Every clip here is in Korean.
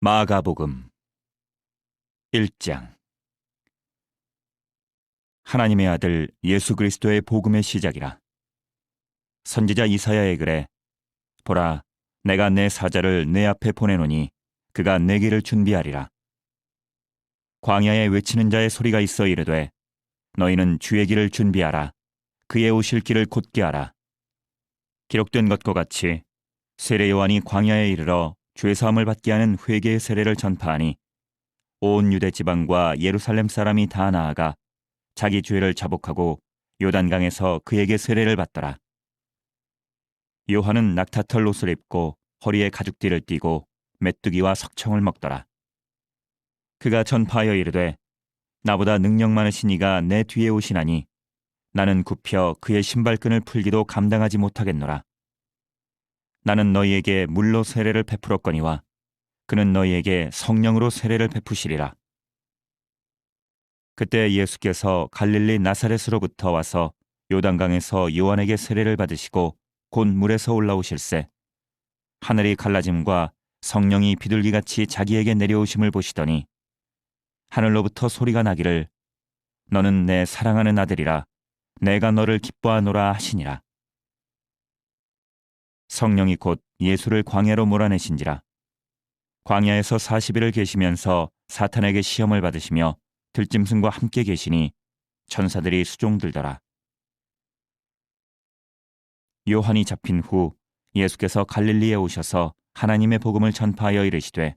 마가복음 1장. 하나님의 아들 예수 그리스도의 복음의 시작이라. 선지자 이사야의 글에 보라, 내가 내 사자를 내 앞에 보내노니 그가 내 길을 준비하리라. 광야에 외치는 자의 소리가 있어 이르되 너희는 주의 길을 준비하라. 그의 오실 길을 곧게 하라. 기록된 것과 같이 세례 요한이 광야에 이르러 죄사함을 받게 하는 회개의 세례를 전파하니 온 유대 지방과 예루살렘 사람이 다 나아가 자기 죄를 자복하고 요단강에서 그에게 세례를 받더라. 요한은 낙타털 옷을 입고 허리에 가죽띠를 띠고 메뚜기와 석청을 먹더라. 그가 전파하여 이르되 나보다 능력 많으신 이가 내 뒤에 오시나니 나는 굽혀 그의 신발끈을 풀기도 감당하지 못하겠노라. 나는 너희에게 물로 세례를 베풀었거니와 그는 너희에게 성령으로 세례를 베푸시리라. 그때 예수께서 갈릴리 나사렛으로부터 와서 요단강에서 요한에게 세례를 받으시고 곧 물에서 올라오실새 하늘이 갈라짐과 성령이 비둘기같이 자기에게 내려오심을 보시더니 하늘로부터 소리가 나기를 너는 내 사랑하는 아들이라 내가 너를 기뻐하노라 하시니라. 성령이 곧 예수를 광야로 몰아내신지라. 광야에서 40일을 계시면서 사탄에게 시험을 받으시며 들짐승과 함께 계시니 천사들이 수종들더라. 요한이 잡힌 후 예수께서 갈릴리에 오셔서 하나님의 복음을 전파하여 이르시되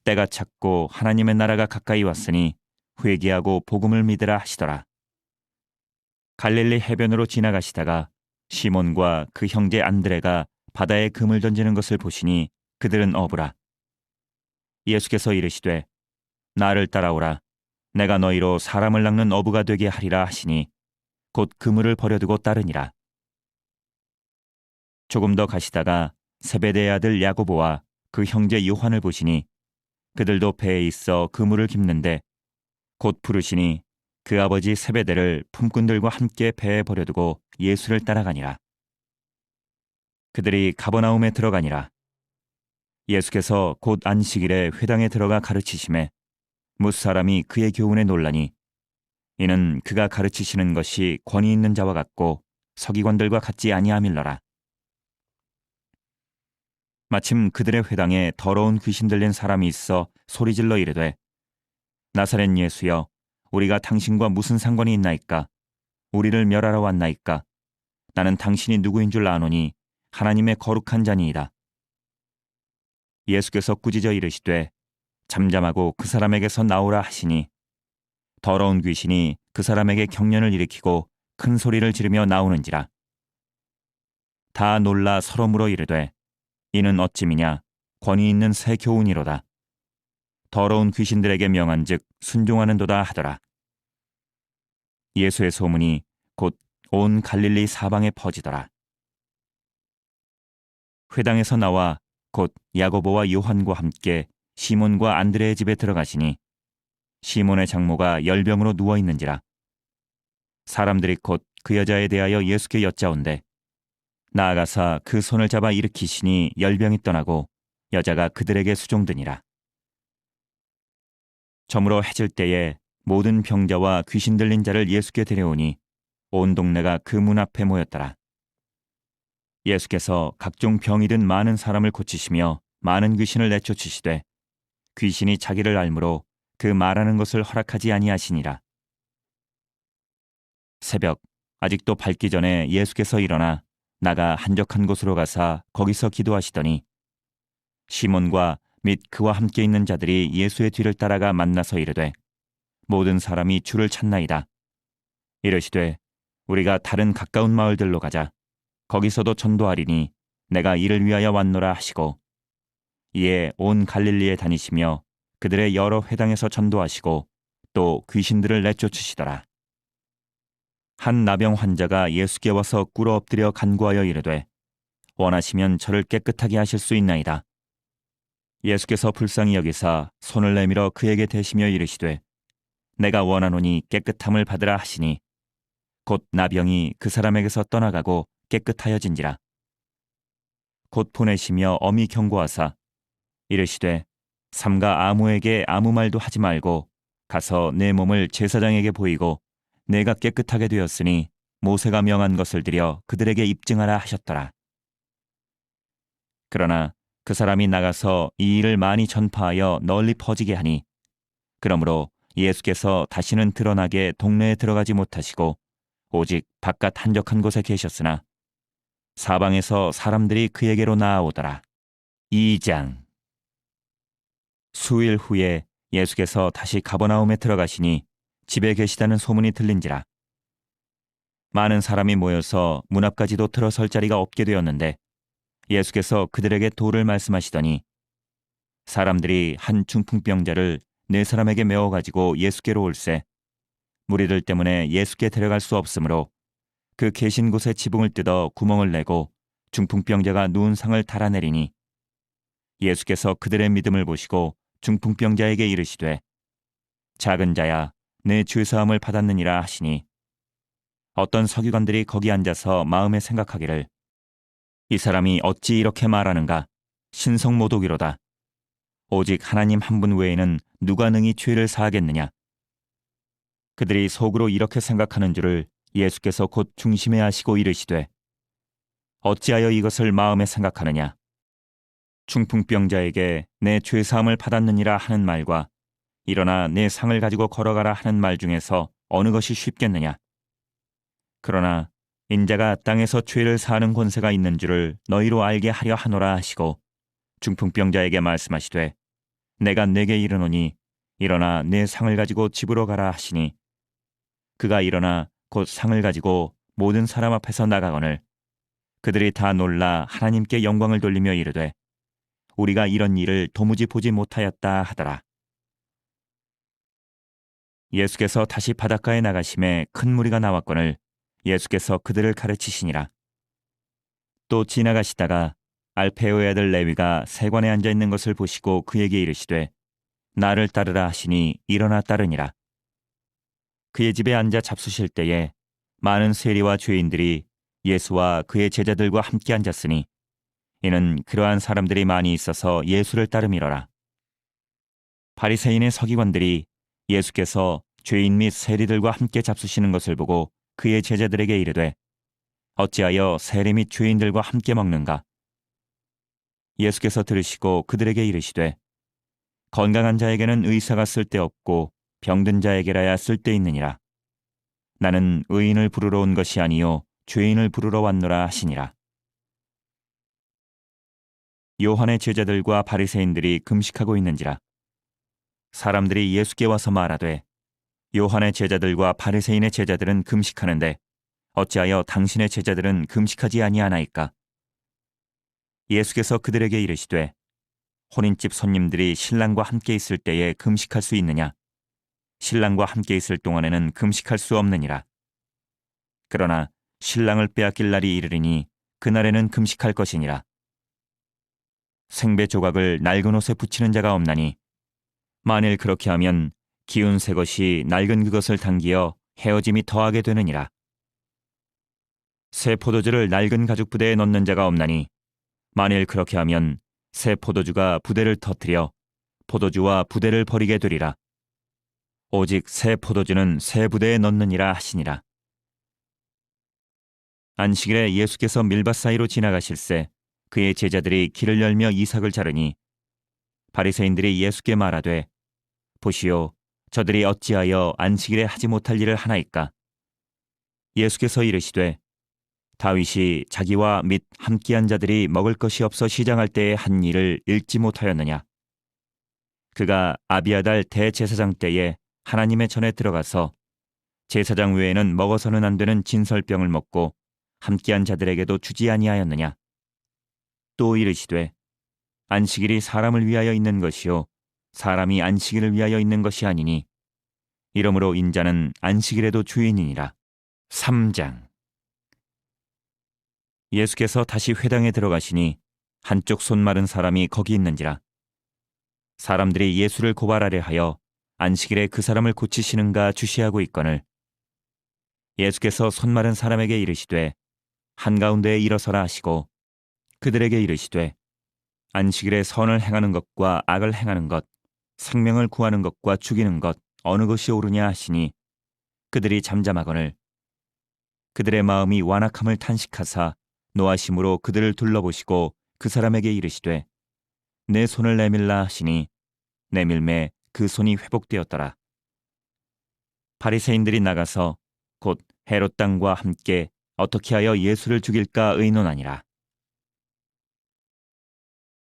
때가 찼고 하나님의 나라가 가까이 왔으니 회개하고 복음을 믿으라 하시더라. 갈릴리 해변으로 지나가시다가 시몬과 그 형제 안드레가 바다에 금을 던지는 것을 보시니 그들은 어부라. 예수께서 이르시되 나를 따라오라. 내가 너희로 사람을 낚는 어부가 되게 하리라 하시니 곧 그물을 버려두고 따르니라. 조금 더 가시다가 세베대의 아들 야고보와 그 형제 요한을 보시니 그들도 배에 있어 그물을 깁는데 곧 부르시니 그 아버지 세베대를 품꾼들과 함께 배에 버려두고 예수를 따라가니라. 그들이 가버나움에 들어가니라. 예수께서 곧 안식일에 회당에 들어가 가르치심에 뭇사람이 그의 교훈에 놀라니 이는 그가 가르치시는 것이 권위 있는 자와 같고 서기관들과 같지 아니함일러라. 마침 그들의 회당에 더러운 귀신 들린 사람이 있어 소리질러 이르되 나사렛 예수여, 우리가 당신과 무슨 상관이 있나이까? 우리를 멸하러 왔나이까? 나는 당신이 누구인 줄 아노니 하나님의 거룩한 자니이다. 예수께서 꾸짖어 이르시되 잠잠하고 그 사람에게서 나오라 하시니 더러운 귀신이 그 사람에게 경련을 일으키고 큰 소리를 지르며 나오는지라. 다 놀라 서로 물어 이르되 이는 어찌미냐? 권위 있는 새 교훈이로다. 더러운 귀신들에게 명한즉 순종하는도다 하더라. 예수의 소문이 곧 온 갈릴리 사방에 퍼지더라. 회당에서 나와 곧 야고보와 요한과 함께 시몬과 안드레의 집에 들어가시니 시몬의 장모가 열병으로 누워 있는지라. 사람들이 곧 그 여자에 대하여 예수께 여짜온대 나아가사 그 손을 잡아 일으키시니 열병이 떠나고 여자가 그들에게 수종드니라. 저물어 해질 때에 모든 병자와 귀신 들린 자를 예수께 데려오니 온 동네가 그 문 앞에 모였더라. 예수께서 각종 병이 든 많은 사람을 고치시며 많은 귀신을 내쫓으시되 귀신이 자기를 알므로 그 말하는 것을 허락하지 아니하시니라. 새벽 아직도 밝기 전에 예수께서 일어나 나가 한적한 곳으로 가사 거기서 기도하시더니 시몬과 및 그와 함께 있는 자들이 예수의 뒤를 따라가 만나서 이르되 모든 사람이 주를 찾나이다. 이르시되 우리가 다른 가까운 마을들로 가자. 거기서도 전도하리니 내가 이를 위하여 왔노라 하시고 이에 온 갈릴리에 다니시며 그들의 여러 회당에서 전도하시고 또 귀신들을 내쫓으시더라. 한 나병 환자가 예수께 와서 꿇어 엎드려 간구하여 이르되 원하시면 저를 깨끗하게 하실 수 있나이다. 예수께서 불쌍히 여기사 손을 내밀어 그에게 대시며 이르시되 내가 원하노니 깨끗함을 받으라 하시니 곧 나병이 그 사람에게서 떠나가고 깨끗하여진지라. 곧 보내시며 엄히 경고하사 이르시되 삼가 아무에게 아무 말도 하지 말고 가서 내 몸을 제사장에게 보이고 내가 깨끗하게 되었으니 모세가 명한 것을 드려 그들에게 입증하라 하셨더라. 그러나 그 사람이 나가서 이 일을 많이 전파하여 널리 퍼지게 하니 그러므로 예수께서 다시는 드러나게 동네에 들어가지 못하시고 오직 바깥 한적한 곳에 계셨으나 사방에서 사람들이 그에게로 나아오더라. 2장. 수일 후에 예수께서 다시 가버나움에 들어가시니 집에 계시다는 소문이 들린지라. 많은 사람이 모여서 문 앞까지도 들어설 자리가 없게 되었는데 예수께서 그들에게 도를 말씀하시더니 사람들이 한 중풍병자를 네 사람에게 메워가지고 예수께로 올세 무리들 때문에 예수께 데려갈 수 없으므로 그 계신 곳에 지붕을 뜯어 구멍을 내고 중풍병자가 누운 상을 달아내리니 예수께서 그들의 믿음을 보시고 중풍병자에게 이르시되 작은 자야 내 죄사함을 받았느니라 하시니 어떤 서기관들이 거기 앉아서 마음에 생각하기를 이 사람이 어찌 이렇게 말하는가 신성모독이로다. 오직 하나님 한 분 외에는 누가 능히 죄를 사하겠느냐. 그들이 속으로 이렇게 생각하는 줄을 예수께서 곧 중심에 하시고 이르시되 어찌하여 이것을 마음에 생각하느냐. 중풍병자에게 내 죄사함을 받았느니라 하는 말과 일어나 내 상을 가지고 걸어가라 하는 말 중에서 어느 것이 쉽겠느냐. 그러나 인자가 땅에서 죄를 사하는 권세가 있는 줄을 너희로 알게 하려 하노라 하시고 중풍병자에게 말씀하시되 내가 네게 이르노니 일어나 내 상을 가지고 집으로 가라 하시니 그가 일어나 곧 상을 가지고 모든 사람 앞에서 나가거늘 그들이 다 놀라 하나님께 영광을 돌리며 이르되 우리가 이런 일을 도무지 보지 못하였다 하더라. 예수께서 다시 바닷가에 나가심에 큰 무리가 나왔거늘 예수께서 그들을 가르치시니라. 또 지나가시다가 알페오의 아들 레위가 세관에 앉아 있는 것을 보시고 그에게 이르시되 나를 따르라 하시니 일어나 따르니라. 그의 집에 앉아 잡수실 때에 많은 세리와 죄인들이 예수와 그의 제자들과 함께 앉았으니 이는 그러한 사람들이 많이 있어서 예수를 따름이로라. 바리새인의 서기관들이 예수께서 죄인 및 세리들과 함께 잡수시는 것을 보고 그의 제자들에게 이르되 어찌하여 세리 및 죄인들과 함께 먹는가. 예수께서 들으시고 그들에게 이르시되 건강한 자에게는 의사가 쓸데없고 병든 자에게라야 쓸데있느니라. 나는 의인을 부르러 온 것이 아니요 죄인을 부르러 왔노라 하시니라. 요한의 제자들과 바리새인들이 금식하고 있는지라. 사람들이 예수께 와서 말하되 요한의 제자들과 바리새인의 제자들은 금식하는데 어찌하여 당신의 제자들은 금식하지 아니하나이까. 예수께서 그들에게 이르시되 혼인집 손님들이 신랑과 함께 있을 때에 금식할 수 있느냐. 신랑과 함께 있을 동안에는 금식할 수 없느니라. 그러나 신랑을 빼앗길 날이 이르리니 그날에는 금식할 것이니라. 생배 조각을 낡은 옷에 붙이는 자가 없나니 만일 그렇게 하면 기운 새 것이 낡은 그것을 당기어 헤어짐이 더하게 되느니라. 새 포도주를 낡은 가죽 부대에 넣는 자가 없나니 만일 그렇게 하면 새 포도주가 부대를 터뜨려 포도주와 부대를 버리게 되리라. 오직 새 포도주는 새 부대에 넣느니라 하시니라. 안식일에 예수께서 밀밭 사이로 지나가실새 그의 제자들이 길을 열며 이삭을 자르니 바리새인들이 예수께 말하되 보시오 저들이 어찌하여 안식일에 하지 못할 일을 하나이까. 예수께서 이르시되 다윗이 자기와 및 함께한 자들이 먹을 것이 없어 시장할 때에 한 일을 읽지 못하였느냐. 그가 아비아달 대제사장 때에 하나님의 전에 들어가서 제사장 외에는 먹어서는 안 되는 진설병을 먹고 함께한 자들에게도 주지 아니하였느냐. 또 이르시되 안식일이 사람을 위하여 있는 것이요 사람이 안식일을 위하여 있는 것이 아니니 이러므로 인자는 안식일에도 주인이니라. 3장. 예수께서 다시 회당에 들어가시니 한쪽 손 마른 사람이 거기 있는지라. 사람들이 예수를 고발하려 하여 안식일에 그 사람을 고치시는가 주시하고 있거늘 예수께서 손 마른 사람에게 이르시되 한가운데에 일어서라 하시고 그들에게 이르시되 안식일에 선을 행하는 것과 악을 행하는 것, 생명을 구하는 것과 죽이는 것 어느 것이 옳으냐 하시니 그들이 잠잠하거늘 그들의 마음이 완악함을 탄식하사 노하심으로 그들을 둘러보시고 그 사람에게 이르시되 내 손을 내밀라 하시니 내밀매 그 손이 회복되었더라. 바리새인들이 나가서 곧 헤롯 당과 함께 어떻게 하여 예수를 죽일까 의논하니라.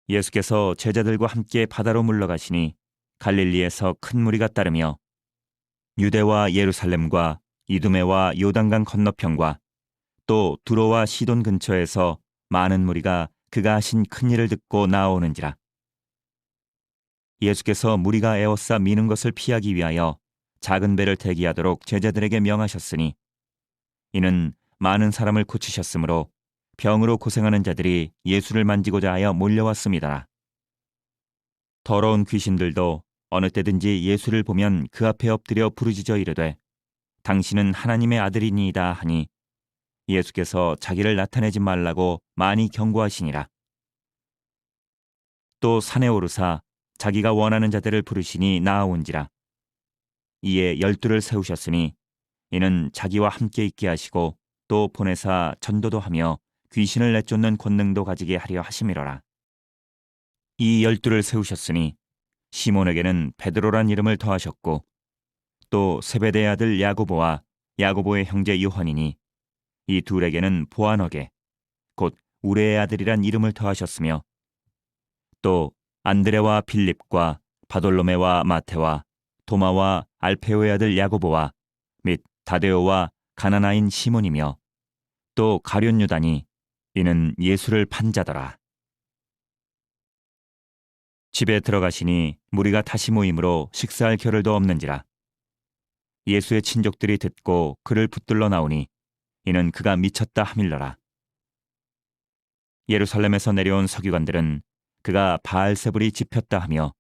예수께서 제자들과 함께 바다로 물러가시니 갈릴리에서 큰 무리가 따르며 유대와 예루살렘과 이두메와 요단강 건너편과 또 두로와 시돈 근처에서 많은 무리가 그가 하신 큰 일을 듣고 나아오는지라. 예수께서 무리가 에워싸 미는 것을 피하기 위하여 작은 배를 대기하도록 제자들에게 명하셨으니 이는 많은 사람을 고치셨으므로 병으로 고생하는 자들이 예수를 만지고자 하여 몰려왔습니다. 더러운 귀신들도 어느 때든지 예수를 보면 그 앞에 엎드려 부르짖어 이르되 당신은 하나님의 아들이니이다 하니 예수께서 자기를 나타내지 말라고 많이 경고하시니라. 또 산에 오르사 자기가 원하는 자들을 부르시니 나아온지라. 이에 12를 세우셨으니 이는 자기와 함께 있게 하시고 또 보내사 전도도 하며 귀신을 내쫓는 권능도 가지게 하려 하심이로라. 이 12를 세우셨으니 시몬에게는 베드로란 이름을 더하셨고 또 세베대의 아들 야고보와 야고보의 형제 요한이니 이 둘에게는 보아너게 곧 우레의 아들이란 이름을 더하셨으며 또 안드레와 빌립과 바돌로메와 마테와 도마와 알페오의 아들 야고보와 및 다데오와 가나나인 시몬이며 또 가룟 유다니 이는 예수를 판 자더라. 집에 들어가시니 무리가 다시 모임으로 식사할 겨를도 없는지라. 예수의 친족들이 듣고 그를 붙들러 나오니 이는 그가 미쳤다 하밀러라. 예루살렘에서 내려온 서기관들은 그가 바알세불이 집혔다 하며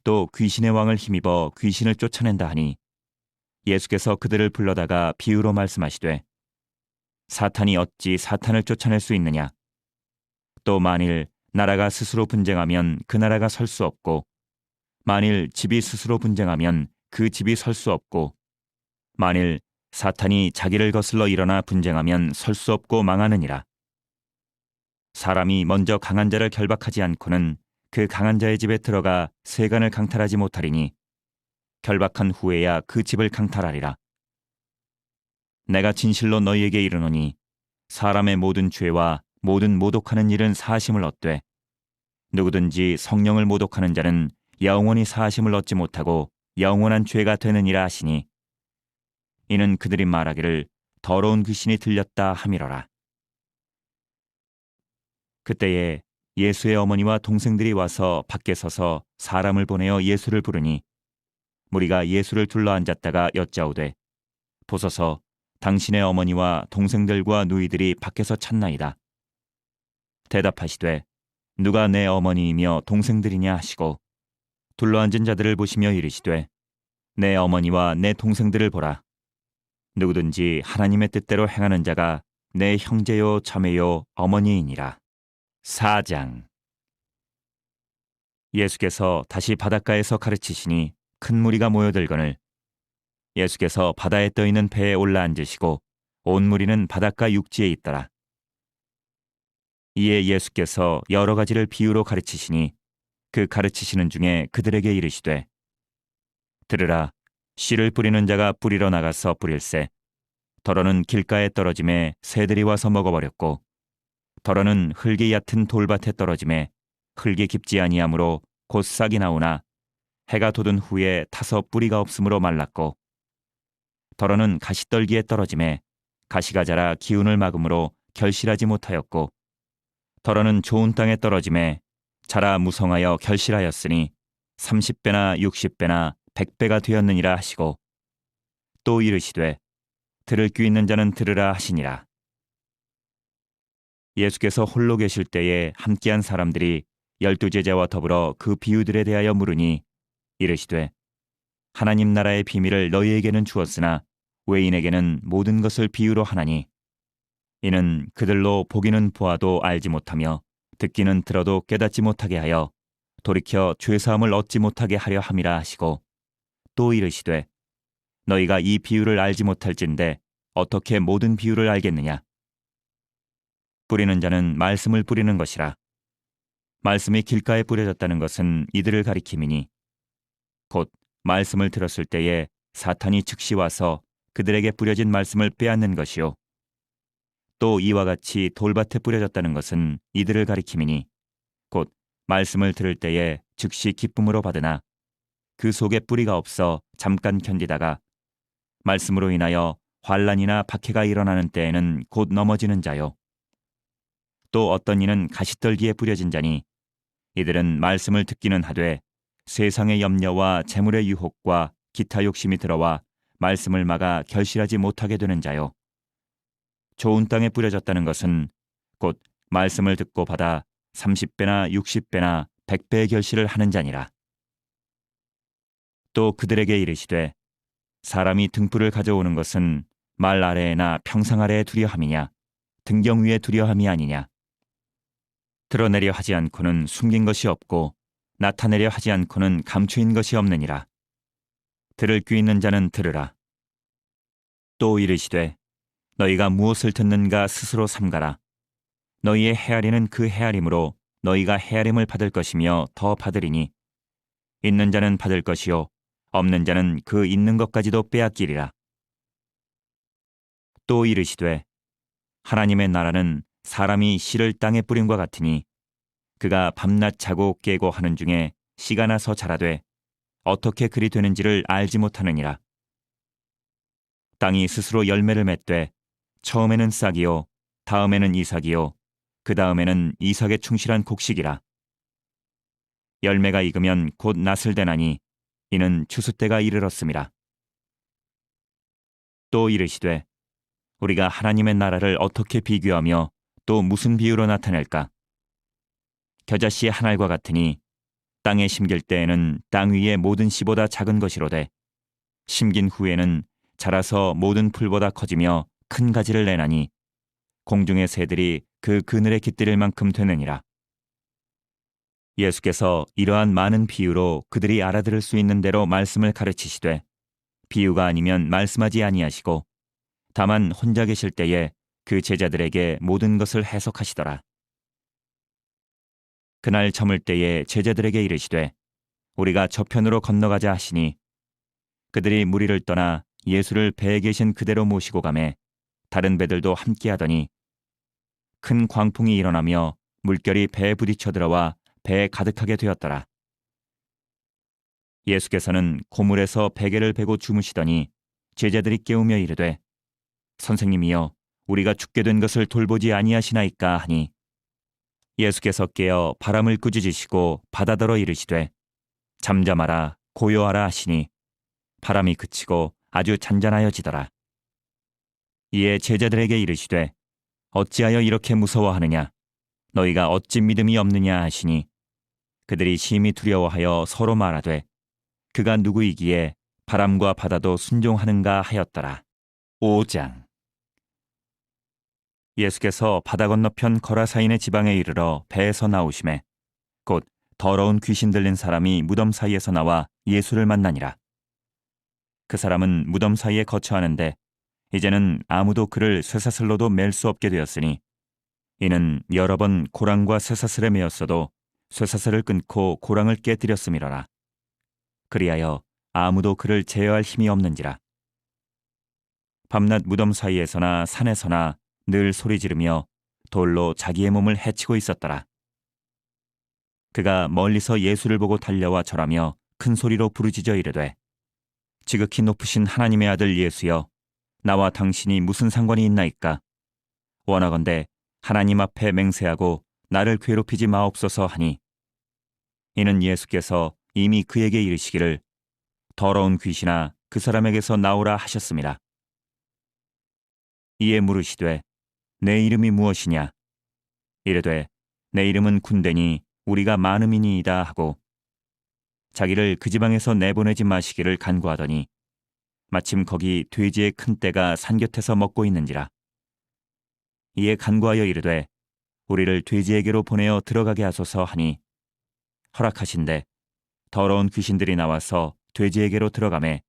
또 귀신의 왕을 힘입어 귀신을 쫓아낸다 하니 예수께서 그들을 불러다가 비유로 말씀하시되 사탄이 어찌 사탄을 쫓아낼 수 있느냐. 또 만일 나라가 스스로 분쟁하면 그 나라가 설 수 없고 만일 집이 스스로 분쟁하면 그 집이 설 수 없고 만일 사탄이 자기를 거슬러 일어나 분쟁하면 설 수 없고 망하느니라. 사람이 먼저 강한 자를 결박하지 않고는 그 강한 자의 집에 들어가 세간을 강탈하지 못하리니 결박한 후에야 그 집을 강탈하리라. 내가 진실로 너희에게 이르노니 사람의 모든 죄와 모든 모독하는 일은 사하심을 얻되 누구든지 성령을 모독하는 자는 영원히 사하심을 얻지 못하고 영원한 죄가 되느니라 하시니 이는 그들이 말하기를 더러운 귀신이 들렸다 함이로라. 그때에 예수의 어머니와 동생들이 와서 밖에 서서 사람을 보내어 예수를 부르니 무리가 예수를 둘러앉았다가 여짜오되 보소서 당신의 어머니와 동생들과 누이들이 밖에서 찾나이다. 대답하시되 누가 내 어머니이며 동생들이냐 하시고 둘러앉은 자들을 보시며 이르시되 내 어머니와 내 동생들을 보라. 누구든지 하나님의 뜻대로 행하는 자가 내 형제요 자매요 어머니이니라. 4장. 예수께서 다시 바닷가에서 가르치시니 큰 무리가 모여들거늘 예수께서 바다에 떠있는 배에 올라앉으시고 온 무리는 바닷가 육지에 있더라. 이에 예수께서 여러 가지를 비유로 가르치시니 그 가르치시는 중에 그들에게 이르시되 들으라. 씨를 뿌리는 자가 뿌리러 나가서 뿌릴새 더러는 길가에 떨어짐에 새들이 와서 먹어버렸고 더러는 흙이 얕은 돌밭에 떨어짐에 흙이 깊지 아니하므로 곧 싹이 나오나 해가 돋은 후에 타서 뿌리가 없으므로 말랐고 더러는 가시떨기에 떨어짐에 가시가 자라 기운을 막음으로 결실하지 못하였고 더러는 좋은 땅에 떨어짐에 자라 무성하여 결실하였으니 30배나 60배나 100배가 되었느니라 하시고 또 이르시되 들을 귀 있는 자는 들으라 하시니라. 예수께서 홀로 계실 때에 함께한 사람들이 12제자와 더불어 그 비유들에 대하여 물으니 이르시되 하나님 나라의 비밀을 너희에게는 주었으나 외인에게는 모든 것을 비유로 하나니 이는 그들로 보기는 보아도 알지 못하며 듣기는 들어도 깨닫지 못하게 하여 돌이켜 죄사함을 얻지 못하게 하려 함이라 하시고, 또 이르시되 너희가 이 비유를 알지 못할진대 어떻게 모든 비유를 알겠느냐. 뿌리는 자는 말씀을 뿌리는 것이라. 말씀이 길가에 뿌려졌다는 것은 이들을 가리킴이니, 곧 말씀을 들었을 때에 사탄이 즉시 와서 그들에게 뿌려진 말씀을 빼앗는 것이요. 또 이와 같이 돌밭에 뿌려졌다는 것은 이들을 가리킴이니, 곧 말씀을 들을 때에 즉시 기쁨으로 받으나 그 속에 뿌리가 없어 잠깐 견디다가 말씀으로 인하여 환난이나 박해가 일어나는 때에는 곧 넘어지는 자요. 또 어떤 이는 가시떨기에 뿌려진 자니, 이들은 말씀을 듣기는 하되 세상의 염려와 재물의 유혹과 기타 욕심이 들어와 말씀을 막아 결실하지 못하게 되는 자요. 좋은 땅에 뿌려졌다는 것은 곧 말씀을 듣고 받아 30배나 60배나 100배의 결실을 하는 자니라. 또 그들에게 이르시되 사람이 등불을 가져오는 것은 말 아래에나 평상 아래에 두려 함이냐, 등경 위에 두려 함이 아니냐. 드러내려 하지 않고는 숨긴 것이 없고 나타내려 하지 않고는 감추인 것이 없느니라. 들을 귀 있는 자는 들으라. 또 이르시되 너희가 무엇을 듣는가 스스로 삼가라. 너희의 헤아리는 그 헤아림으로 너희가 헤아림을 받을 것이며 더 받으리니, 있는 자는 받을 것이요 없는 자는 그 있는 것까지도 빼앗기리라. 또 이르시되 하나님의 나라는 사람이 씨를 땅에 뿌림과 같으니, 그가 밤낮 자고 깨고 하는 중에 씨가 나서 자라되 어떻게 그리 되는지를 알지 못하느니라. 땅이 스스로 열매를 맺되 처음에는 싹이요 다음에는 이삭이요 그 다음에는 이삭에 충실한 곡식이라. 열매가 익으면 곧 낫을 대나니 이는 추수 때가 이르렀음이라. 또 이르시되 우리가 하나님의 나라를 어떻게 비교하며 또 무슨 비유로 나타낼까? 겨자씨 한 알과 같으니 땅에 심길 때에는 땅 위의 모든 씨보다 작은 것이로되 심긴 후에는 자라서 모든 풀보다 커지며 큰 가지를 내나니 공중의 새들이 그 그늘에 깃들일 만큼 되느니라. 예수께서 이러한 많은 비유로 그들이 알아들을 수 있는 대로 말씀을 가르치시되 비유가 아니면 말씀하지 아니하시고 다만 혼자 계실 때에 그 제자들에게 모든 것을 해석하시더라. 그날 저물 때에 제자들에게 이르시되 우리가 저편으로 건너가자 하시니, 그들이 무리를 떠나 예수를 배에 계신 그대로 모시고 가매 다른 배들도 함께 하더니 큰 광풍이 일어나며 물결이 배에 부딪혀 들어와 배에 가득하게 되었더라. 예수께서는 고물에서 베개를 베고 주무시더니 제자들이 깨우며 이르되 선생님이여 우리가 죽게 된 것을 돌보지 아니하시나이까 하니, 예수께서 깨어 바람을 꾸짖으시고 바다더러 이르시되 잠잠하라 고요하라 하시니 바람이 그치고 아주 잔잔하여지더라. 이에 제자들에게 이르시되 어찌하여 이렇게 무서워하느냐, 너희가 어찌 믿음이 없느냐 하시니, 그들이 심히 두려워하여 서로 말하되 그가 누구이기에 바람과 바다도 순종하는가 하였더라. 5장. 예수께서 바다 건너편 거라사인의 지방에 이르러 배에서 나오심에 곧 더러운 귀신 들린 사람이 무덤 사이에서 나와 예수를 만나니라. 그 사람은 무덤 사이에 거처하는데 이제는 아무도 그를 쇠사슬로도 맬 수 없게 되었으니, 이는 여러 번 고랑과 쇠사슬에 매었어도 쇠사슬을 끊고 고랑을 깨뜨렸음이로라. 그리하여 아무도 그를 제어할 힘이 없는지라. 밤낮 무덤 사이에서나 산에서나 늘 소리 지르며 돌로 자기의 몸을 해치고 있었더라. 그가 멀리서 예수를 보고 달려와 절하며 큰 소리로 부르짖어 이르되 지극히 높으신 하나님의 아들 예수여, 나와 당신이 무슨 상관이 있나이까? 원하건대 하나님 앞에 맹세하고 나를 괴롭히지 마옵소서 하니, 이는 예수께서 이미 그에게 이르시기를 더러운 귀신아 그 사람에게서 나오라 하셨습니다. 이에 물으시되 내 이름이 무엇이냐? 이르되 내 이름은 군대니 우리가 많음이니이다 하고 자기를 그 지방에서 내보내지 마시기를 간구하더니 마침 거기 돼지의 큰 떼가 산 곁에서 먹고 있는지라. 이에 간구하여 이르되 우리를 돼지에게로 보내어 들어가게 하소서 하니 허락하신대 더러운 귀신들이 나와서 돼지에게로 들어가매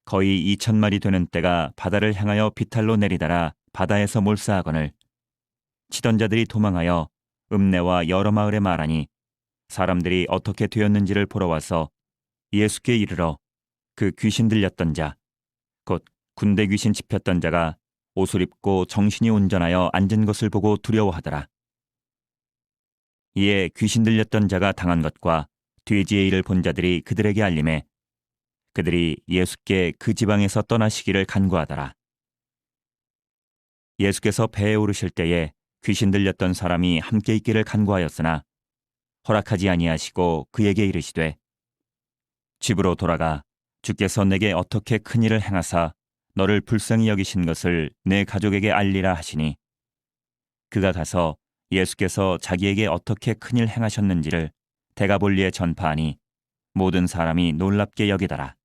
거의 2,000마리 되는 떼가 바다를 향하여 비탈로 내리다라 바다에서 몰사하거늘 치던 자들이 도망하여 읍내와 여러 마을에 말하니 사람들이 어떻게 되었는지를 보러 와서 예수께 이르러 그 귀신 들렸던 자 곧 군대 귀신 집혔던 자가 옷을 입고 정신이 온전하여 앉은 것을 보고 두려워하더라. 이에 귀신 들렸던 자가 당한 것과 돼지의 일을 본 자들이 그들에게 알림해 그들이 예수께 그 지방에서 떠나시기를 간구하더라. 예수께서 배에 오르실 때에 귀신 들렸던 사람이 함께 있기를 간구하였으나 허락하지 아니하시고 그에게 이르시되 집으로 돌아가 주께서 내게 어떻게 큰 일을 행하사 너를 불쌍히 여기신 것을 내 가족에게 알리라 하시니 그가 가서 예수께서 자기에게 어떻게 큰 일 행하셨는지를 데가볼리에 전파하니 모든 사람이 놀랍게 여기더라.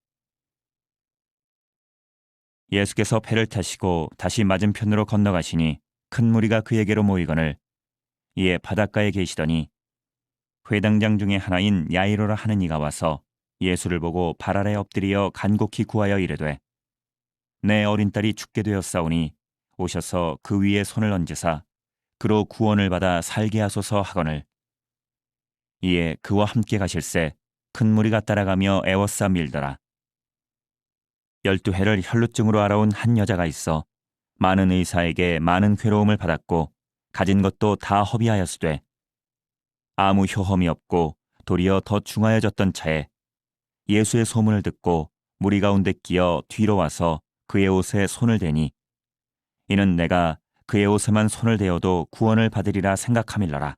예수께서 배를 타시고 다시 맞은편으로 건너가시니 큰 무리가 그에게로 모이거늘 이에 바닷가에 계시더니 회당장 중에 하나인 야이로라 하는 이가 와서 예수를 보고 발 아래 엎드리어 간곡히 구하여 이르되 내 어린 딸이 죽게 되었사오니 오셔서 그 위에 손을 얹으사 그로 구원을 받아 살게 하소서 하거늘 이에 그와 함께 가실새 큰 무리가 따라가며 애워싸 밀더라. 12해를 혈루증으로 알아온 한 여자가 있어 많은 의사에게 많은 괴로움을 받았고 가진 것도 다 허비하였으되 아무 효험이 없고 도리어 더 중하여졌던 차에 예수의 소문을 듣고 무리 가운데 끼어 뒤로 와서 그의 옷에 손을 대니 이는 내가 그의 옷에만 손을 대어도 구원을 받으리라 생각함일러라.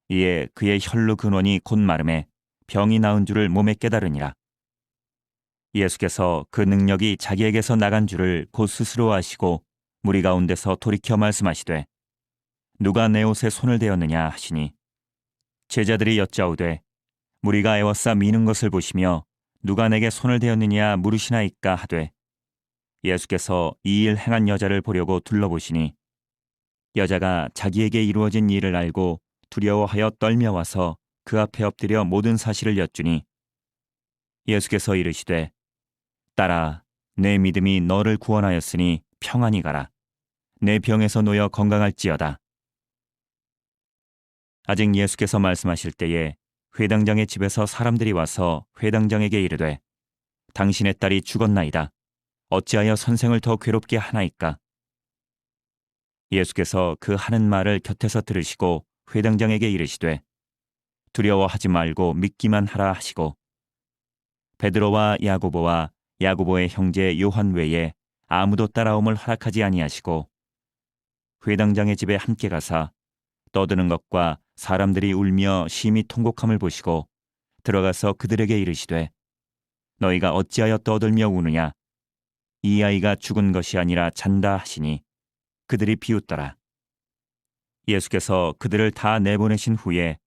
이에 그의 혈루 근원이 곧 마름에 병이 나은 줄을 몸에 깨달으니라. 예수께서 그 능력이 자기에게서 나간 줄을 곧 스스로 아시고 무리 가운데서 돌이켜 말씀하시되 누가 내 옷에 손을 대었느냐 하시니 제자들이 여짜오되 무리가 애워싸 미는 것을 보시며 누가 내게 손을 대었느냐 물으시나이까 하되 예수께서 이 일 행한 여자를 보려고 둘러보시니 여자가 자기에게 이루어진 일을 알고 두려워하여 떨며 와서 그 앞에 엎드려 모든 사실을 여쭈니 예수께서 이르시되 딸아 내 믿음이 너를 구원하였으니 평안히 가라. 내 병에서 놓여 건강할지어다. 아직 예수께서 말씀하실 때에 회당장의 집에서 사람들이 와서 회당장에게 이르되 당신의 딸이 죽었나이다. 어찌하여 선생을 더 괴롭게 하나이까? 예수께서 그 하는 말을 곁에서 들으시고 회당장에게 이르시되 두려워하지 말고 믿기만 하라 하시고 베드로와 야고보와 야고보의 형제 요한 외에 아무도 따라옴을 허락하지 아니하시고 회당장의 집에 함께 가사 떠드는 것과 사람들이 울며 심히 통곡함을 보시고 들어가서 그들에게 이르시되 너희가 어찌하여 떠들며 우느냐 이 아이가 죽은 것이 아니라 잔다 하시니 그들이 비웃더라. 예수께서 그들을 다 내보내신 후에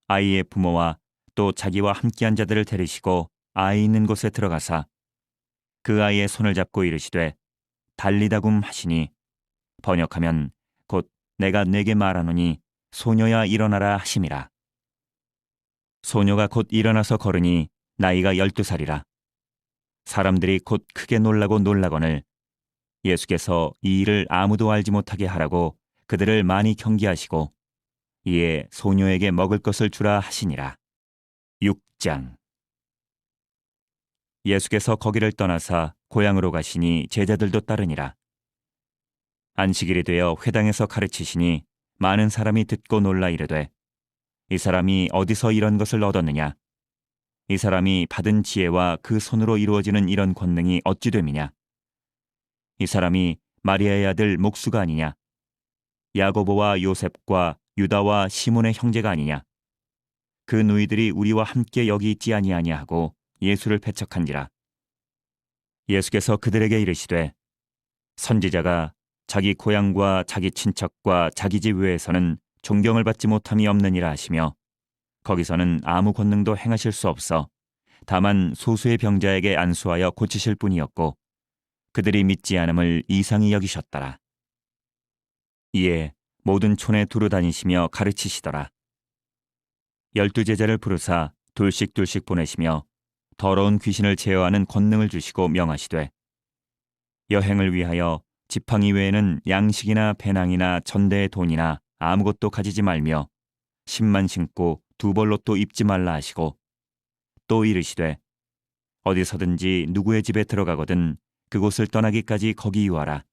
아이의 부모와 또 자기와 함께한 자들을 데리시고 아이 있는 곳에 들어가사 그 아이의 손을 잡고 이르시되 달리다굼 하시니 번역하면 곧 내가 네게 말하노니 소녀야 일어나라 하심이라. 소녀가 곧 일어나서 걸으니 나이가 12살이라. 사람들이 곧 크게 놀라고 놀라거늘 예수께서 이 일을 아무도 알지 못하게 하라고 그들을 많이 경계하시고 이에 소녀에게 먹을 것을 주라 하시니라. 6장. 예수께서 거기를 떠나사 고향으로 가시니 제자들도 따르니라. 안식일이 되어 회당에서 가르치시니 많은 사람이 듣고 놀라 이르되 이 사람이 어디서 이런 것을 얻었느냐? 이 사람이 받은 지혜와 그 손으로 이루어지는 이런 권능이 어찌 됨이냐? 이 사람이 마리아의 아들 목수가 아니냐? 야고보와 요셉과 유다와 시몬의 형제가 아니냐? 그 누이들이 우리와 함께 여기 있지 아니하냐 하고 예수를 배척한지라. 예수께서 그들에게 이르시되 선지자가 자기 고향과 자기 친척과 자기 집 외에서는 존경을 받지 못함이 없느니라 하시며 거기서는 아무 권능도 행하실 수 없어 다만 소수의 병자에게 안수하여 고치실 뿐이었고 그들이 믿지 않음을 이상히 여기셨더라. 이에 모든 촌에 두루 다니시며 가르치시더라. 12제자를 부르사 둘씩 보내시며 더러운 귀신을 제어하는 권능을 주시고 명하시되 여행을 위하여 지팡이 외에는 양식이나 배낭이나 전대의 돈이나 아무것도 가지지 말며 신만 신고 두 벌로또 입지 말라 하시고 또 이르시되 어디서든지 누구의 집에 들어가거든 그곳을 떠나기까지 거기 유하라.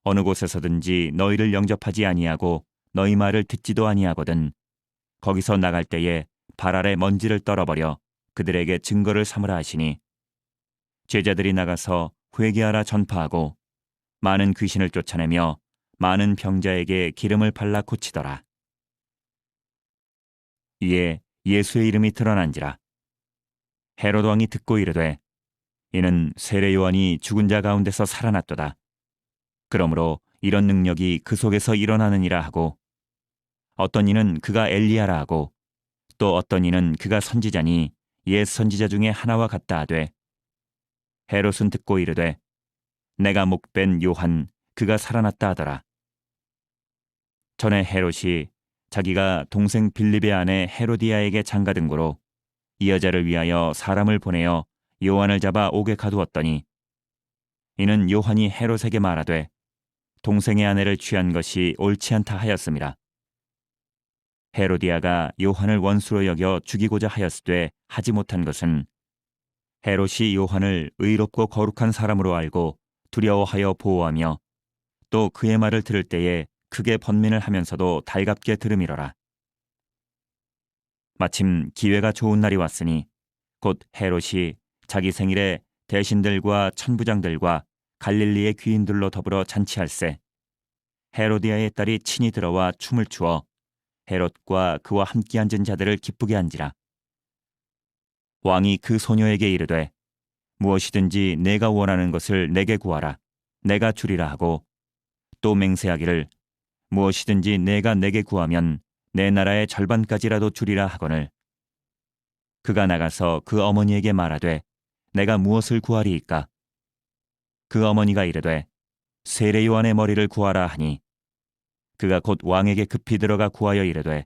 어느 곳에서든지 너희를 영접하지 아니하고 너희 말을 듣지도 아니하거든 거기서 나갈 때에 발 아래 먼지를 떨어버려 그들에게 증거를 삼으라 하시니 제자들이 나가서 회개하라 전파하고 많은 귀신을 쫓아내며 많은 병자에게 기름을 발라 고치더라. 이에 예수의 이름이 드러난지라. 헤롯 왕이 듣고 이르되 이는 세례 요한이 죽은 자 가운데서 살아났도다. 그러므로 이런 능력이 그 속에서 일어나느니라 하고 어떤 이는 그가 엘리야라 하고 또 어떤 이는 그가 선지자니 옛 선지자 중에 하나와 같다 하되 헤롯은 듣고 이르되 내가 목벤 요한 그가 살아났다 하더라. 전에 헤롯이 자기가 동생 빌립의 아내 헤로디아에게 장가든 고로 이 여자를 위하여 사람을 보내어 요한을 잡아 옥에 가두었더니 이는 요한이 헤롯에게 말하되 동생의 아내를 취한 것이 옳지 않다 하였음이라. 헤로디아가 요한을 원수로 여겨 죽이고자 하였으되 하지 못한 것은 헤롯이 요한을 의롭고 거룩한 사람으로 알고 두려워하여 보호하며 또 그의 말을 들을 때에 크게 번민을 하면서도 달갑게 들음이러라. 마침 기회가 좋은 날이 왔으니 곧 헤롯이 자기 생일에 대신들과 천부장들과 갈릴리의 귀인들로 더불어 잔치할세 헤로디아의 딸이 친히 들어와 춤을 추어 헤롯과 그와 함께 앉은 자들을 기쁘게 한지라. 왕이 그 소녀에게 이르되 무엇이든지 내가 원하는 것을 내게 구하라 내가 주리라 하고 또 맹세하기를 무엇이든지 내가 내게 구하면 내 나라의 절반까지라도 주리라 하거늘 그가 나가서 그 어머니에게 말하되 내가 무엇을 구하리이까. 그 어머니가 이르되 세례 요한의 머리를 구하라 하니 그가 곧 왕에게 급히 들어가 구하여 이르되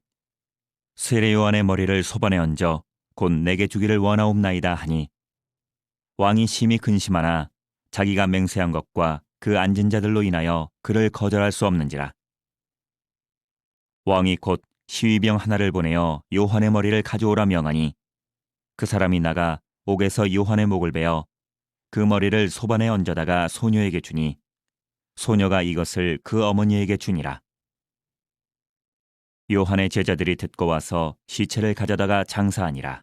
세례 요한의 머리를 소반에 얹어 곧 내게 주기를 원하옵나이다 하니 왕이 심히 근심하나 자기가 맹세한 것과 그 앉은 자들로 인하여 그를 거절할 수 없는지라. 왕이 곧 시위병 하나를 보내어 요한의 머리를 가져오라 명하니 그 사람이 나가 옥에서 요한의 목을 베어 그 머리를 소반에 얹어다가 소녀에게 주니 소녀가 이것을 그 어머니에게 주니라. 요한의 제자들이 듣고 와서 시체를 가져다가 장사하니라.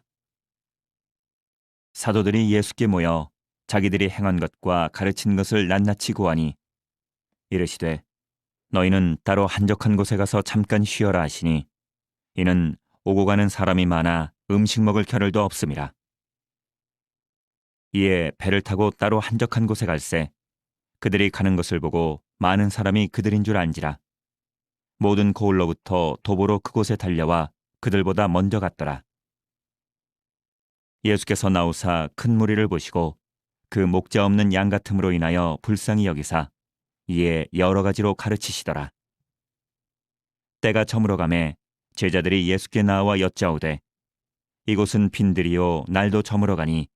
사도들이 예수께 모여 자기들이 행한 것과 가르친 것을 낱낱이 고하니 이르시되 너희는 따로 한적한 곳에 가서 잠깐 쉬어라 하시니 이는 오고 가는 사람이 많아 음식 먹을 겨를도 없음이라. 이에 배를 타고 따로 한적한 곳에 갈새 그들이 가는 것을 보고 많은 사람이 그들인 줄 안지라. 모든 고을로부터 도보로 그곳에 달려와 그들보다 먼저 갔더라. 예수께서 나오사 큰 무리를 보시고 그 목자 없는 양 같음으로 인하여 불쌍히 여기사 이에 여러 가지로 가르치시더라. 때가 저물어가매 제자들이 예수께 나와 여짜오되 이곳은 빈들이요 날도 저물어가니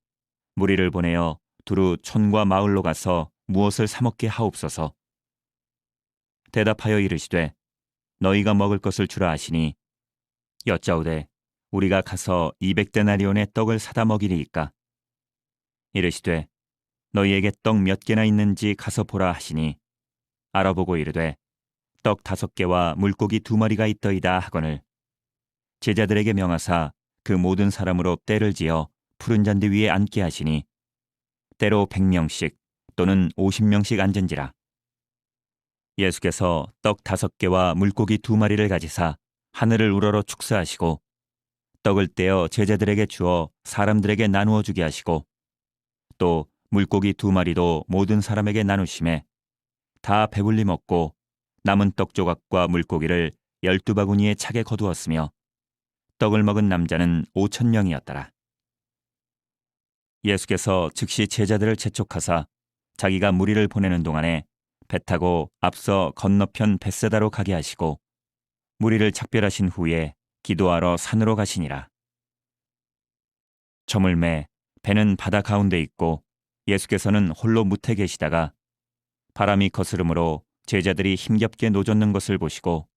무리를 보내어 두루 촌과 마을로 가서 무엇을 사 먹게 하옵소서. 대답하여 이르시되 너희가 먹을 것을 주라 하시니 여짜오되 우리가 가서 200데나리온의 떡을 사다 먹이리이까. 이르시되 너희에게 떡 몇 개나 있는지 가서 보라 하시니 알아보고 이르되 떡 5개와 물고기 2마리가 있더이다 하거늘 제자들에게 명하사 그 모든 사람으로 떼를 지어 푸른 잔디 위에 앉게 하시니 때로 100명씩 또는 50명씩 앉은지라. 예수께서 떡 5개와 물고기 2마리를 가지사 하늘을 우러러 축사하시고 떡을 떼어 제자들에게 주어 사람들에게 나누어 주게 하시고 또 물고기 2마리도 모든 사람에게 나누심에 다 배불리 먹고 남은 떡 조각과 물고기를 12바구니에 차게 거두었으며 떡을 먹은 남자는 5,000명이었더라. 예수께서 즉시 제자들을 재촉하사 자기가 무리를 보내는 동안에 배 타고 앞서 건너편 벳세다로 가게 하시고 무리를 작별하신 후에 기도하러 산으로 가시니라. 저물매 배는 바다 가운데 있고 예수께서는 홀로 무태 계시다가 바람이 거스름으로 제자들이 힘겹게 노젓는 것을 보시고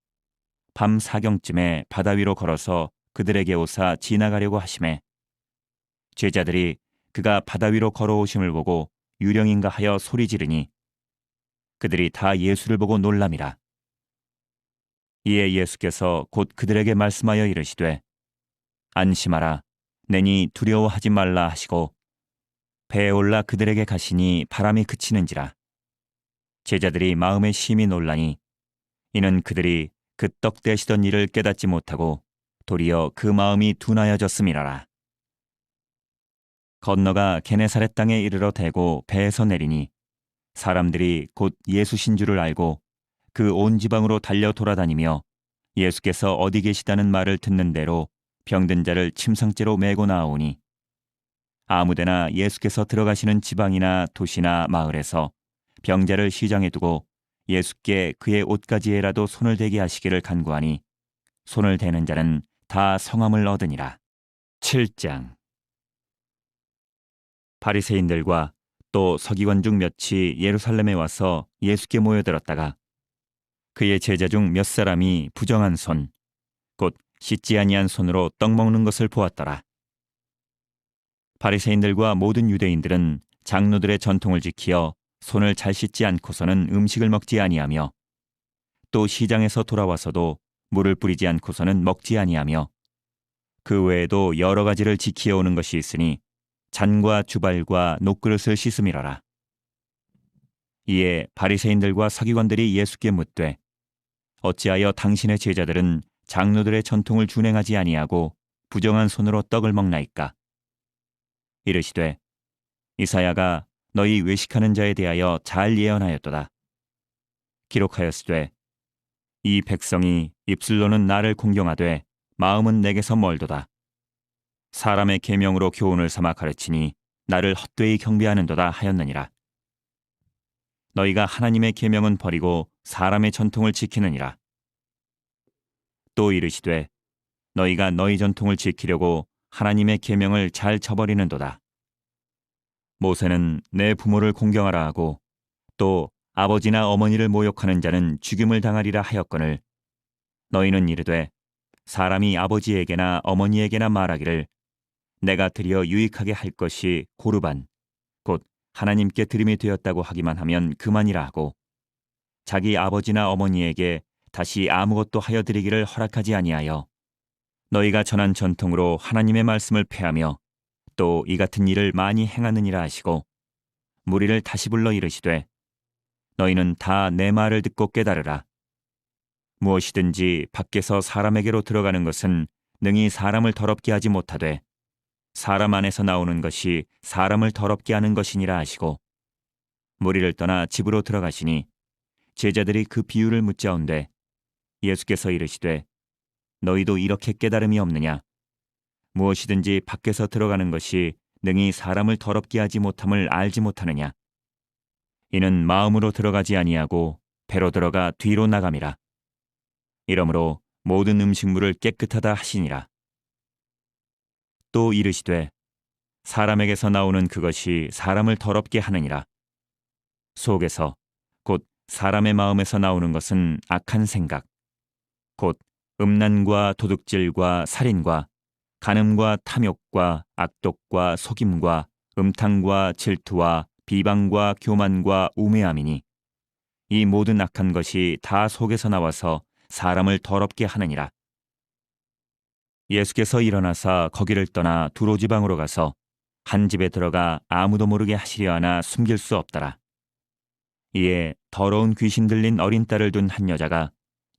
밤 사경쯤에 바다 위로 걸어서 그들에게 오사 지나가려고 하심에 제자들이 그가 바다 위로 걸어오심을 보고 유령인가 하여 소리 지르니 그들이 다 예수를 보고 놀람이라. 이에 예수께서 곧 그들에게 말씀하여 이르시되 안심하라 내니 두려워하지 말라 하시고 배에 올라 그들에게 가시니 바람이 그치는지라. 제자들이 마음에 심히 놀라니 이는 그들이 그 떡 떼시던 일을 깨닫지 못하고 도리어 그 마음이 둔하여졌음이라라. 건너가 게네사렛 땅에 이르러 대고 배에서 내리니 사람들이 곧 예수신 줄을 알고 그 온 지방으로 달려 돌아다니며 예수께서 어디 계시다는 말을 듣는 대로 병든 자를 침상째로 메고 나아오니 아무데나 예수께서 들어가시는 지방이나 도시나 마을에서 병자를 시장에 두고 예수께 그의 옷가지에라도 손을 대게 하시기를 간구하니 손을 대는 자는 다 성함을 얻으니라. 7장. 바리새인들과 또 서기관 중 몇이 예루살렘에 와서 예수께 모여들었다가 그의 제자 중 몇 사람이 부정한 손, 곧 씻지 아니한 손으로 떡 먹는 것을 보았더라. 바리새인들과 모든 유대인들은 장로들의 전통을 지키어 손을 잘 씻지 않고서는 음식을 먹지 아니하며 또 시장에서 돌아와서도 물을 뿌리지 않고서는 먹지 아니하며 그 외에도 여러 가지를 지키어 오는 것이 있으니 잔과 주발과 녹그릇을 씻음이라라. 이에 바리새인들과 서기관들이 예수께 묻되 어찌하여 당신의 제자들은 장로들의 전통을 준행하지 아니하고 부정한 손으로 떡을 먹나이까? 이르시되 이사야가 너희 외식하는 자에 대하여 잘 예언하였도다. 기록하였으되 이 백성이 입술로는 나를 공경하되 마음은 내게서 멀도다. 사람의 계명으로 교훈을 삼아 가르치니 나를 헛되이 경배하는도다 하였느니라. 너희가 하나님의 계명은 버리고 사람의 전통을 지키느니라. 또 이르시되 너희가 너희 전통을 지키려고 하나님의 계명을 잘 저버리는도다. 모세는 내 부모를 공경하라 하고 또 아버지나 어머니를 모욕하는 자는 죽임을 당하리라 하였거늘 너희는 이르되 사람이 아버지에게나 어머니에게나 말하기를 내가 드려 유익하게 할 것이 고르반 곧 하나님께 드림이 되었다고 하기만 하면 그만이라 하고 자기 아버지나 어머니에게 다시 아무것도 하여 드리기를 허락하지 아니하여 너희가 전한 전통으로 하나님의 말씀을 폐하며 또 이 같은 일을 많이 행하느니라 하시고 무리를 다시 불러 이르시되 너희는 다 내 말을 듣고 깨달으라. 무엇이든지 밖에서 사람에게로 들어가는 것은 능히 사람을 더럽게 하지 못하되 사람 안에서 나오는 것이 사람을 더럽게 하는 것이니라 하시고 무리를 떠나 집으로 들어가시니 제자들이 그 비유를 묻자온되 예수께서 이르시되 너희도 이렇게 깨달음이 없느냐? 무엇이든지 밖에서 들어가는 것이 능히 사람을 더럽게 하지 못함을 알지 못하느냐? 이는 마음으로 들어가지 아니하고 배로 들어가 뒤로 나감이라. 이러므로 모든 음식물을 깨끗하다 하시니라. 또 이르시되 사람에게서 나오는 그것이 사람을 더럽게 하느니라. 속에서 곧 사람의 마음에서 나오는 것은 악한 생각, 곧 음란과 도둑질과 살인과 간음과 탐욕과 악독과 속임과 음탕과 질투와 비방과 교만과 우매함이니 이 모든 악한 것이 다 속에서 나와서 사람을 더럽게 하느니라. 예수께서 일어나사 거기를 떠나 두로 지방으로 가서 한 집에 들어가 아무도 모르게 하시려 하나 숨길 수 없더라. 이에 더러운 귀신 들린 어린 딸을 둔 한 여자가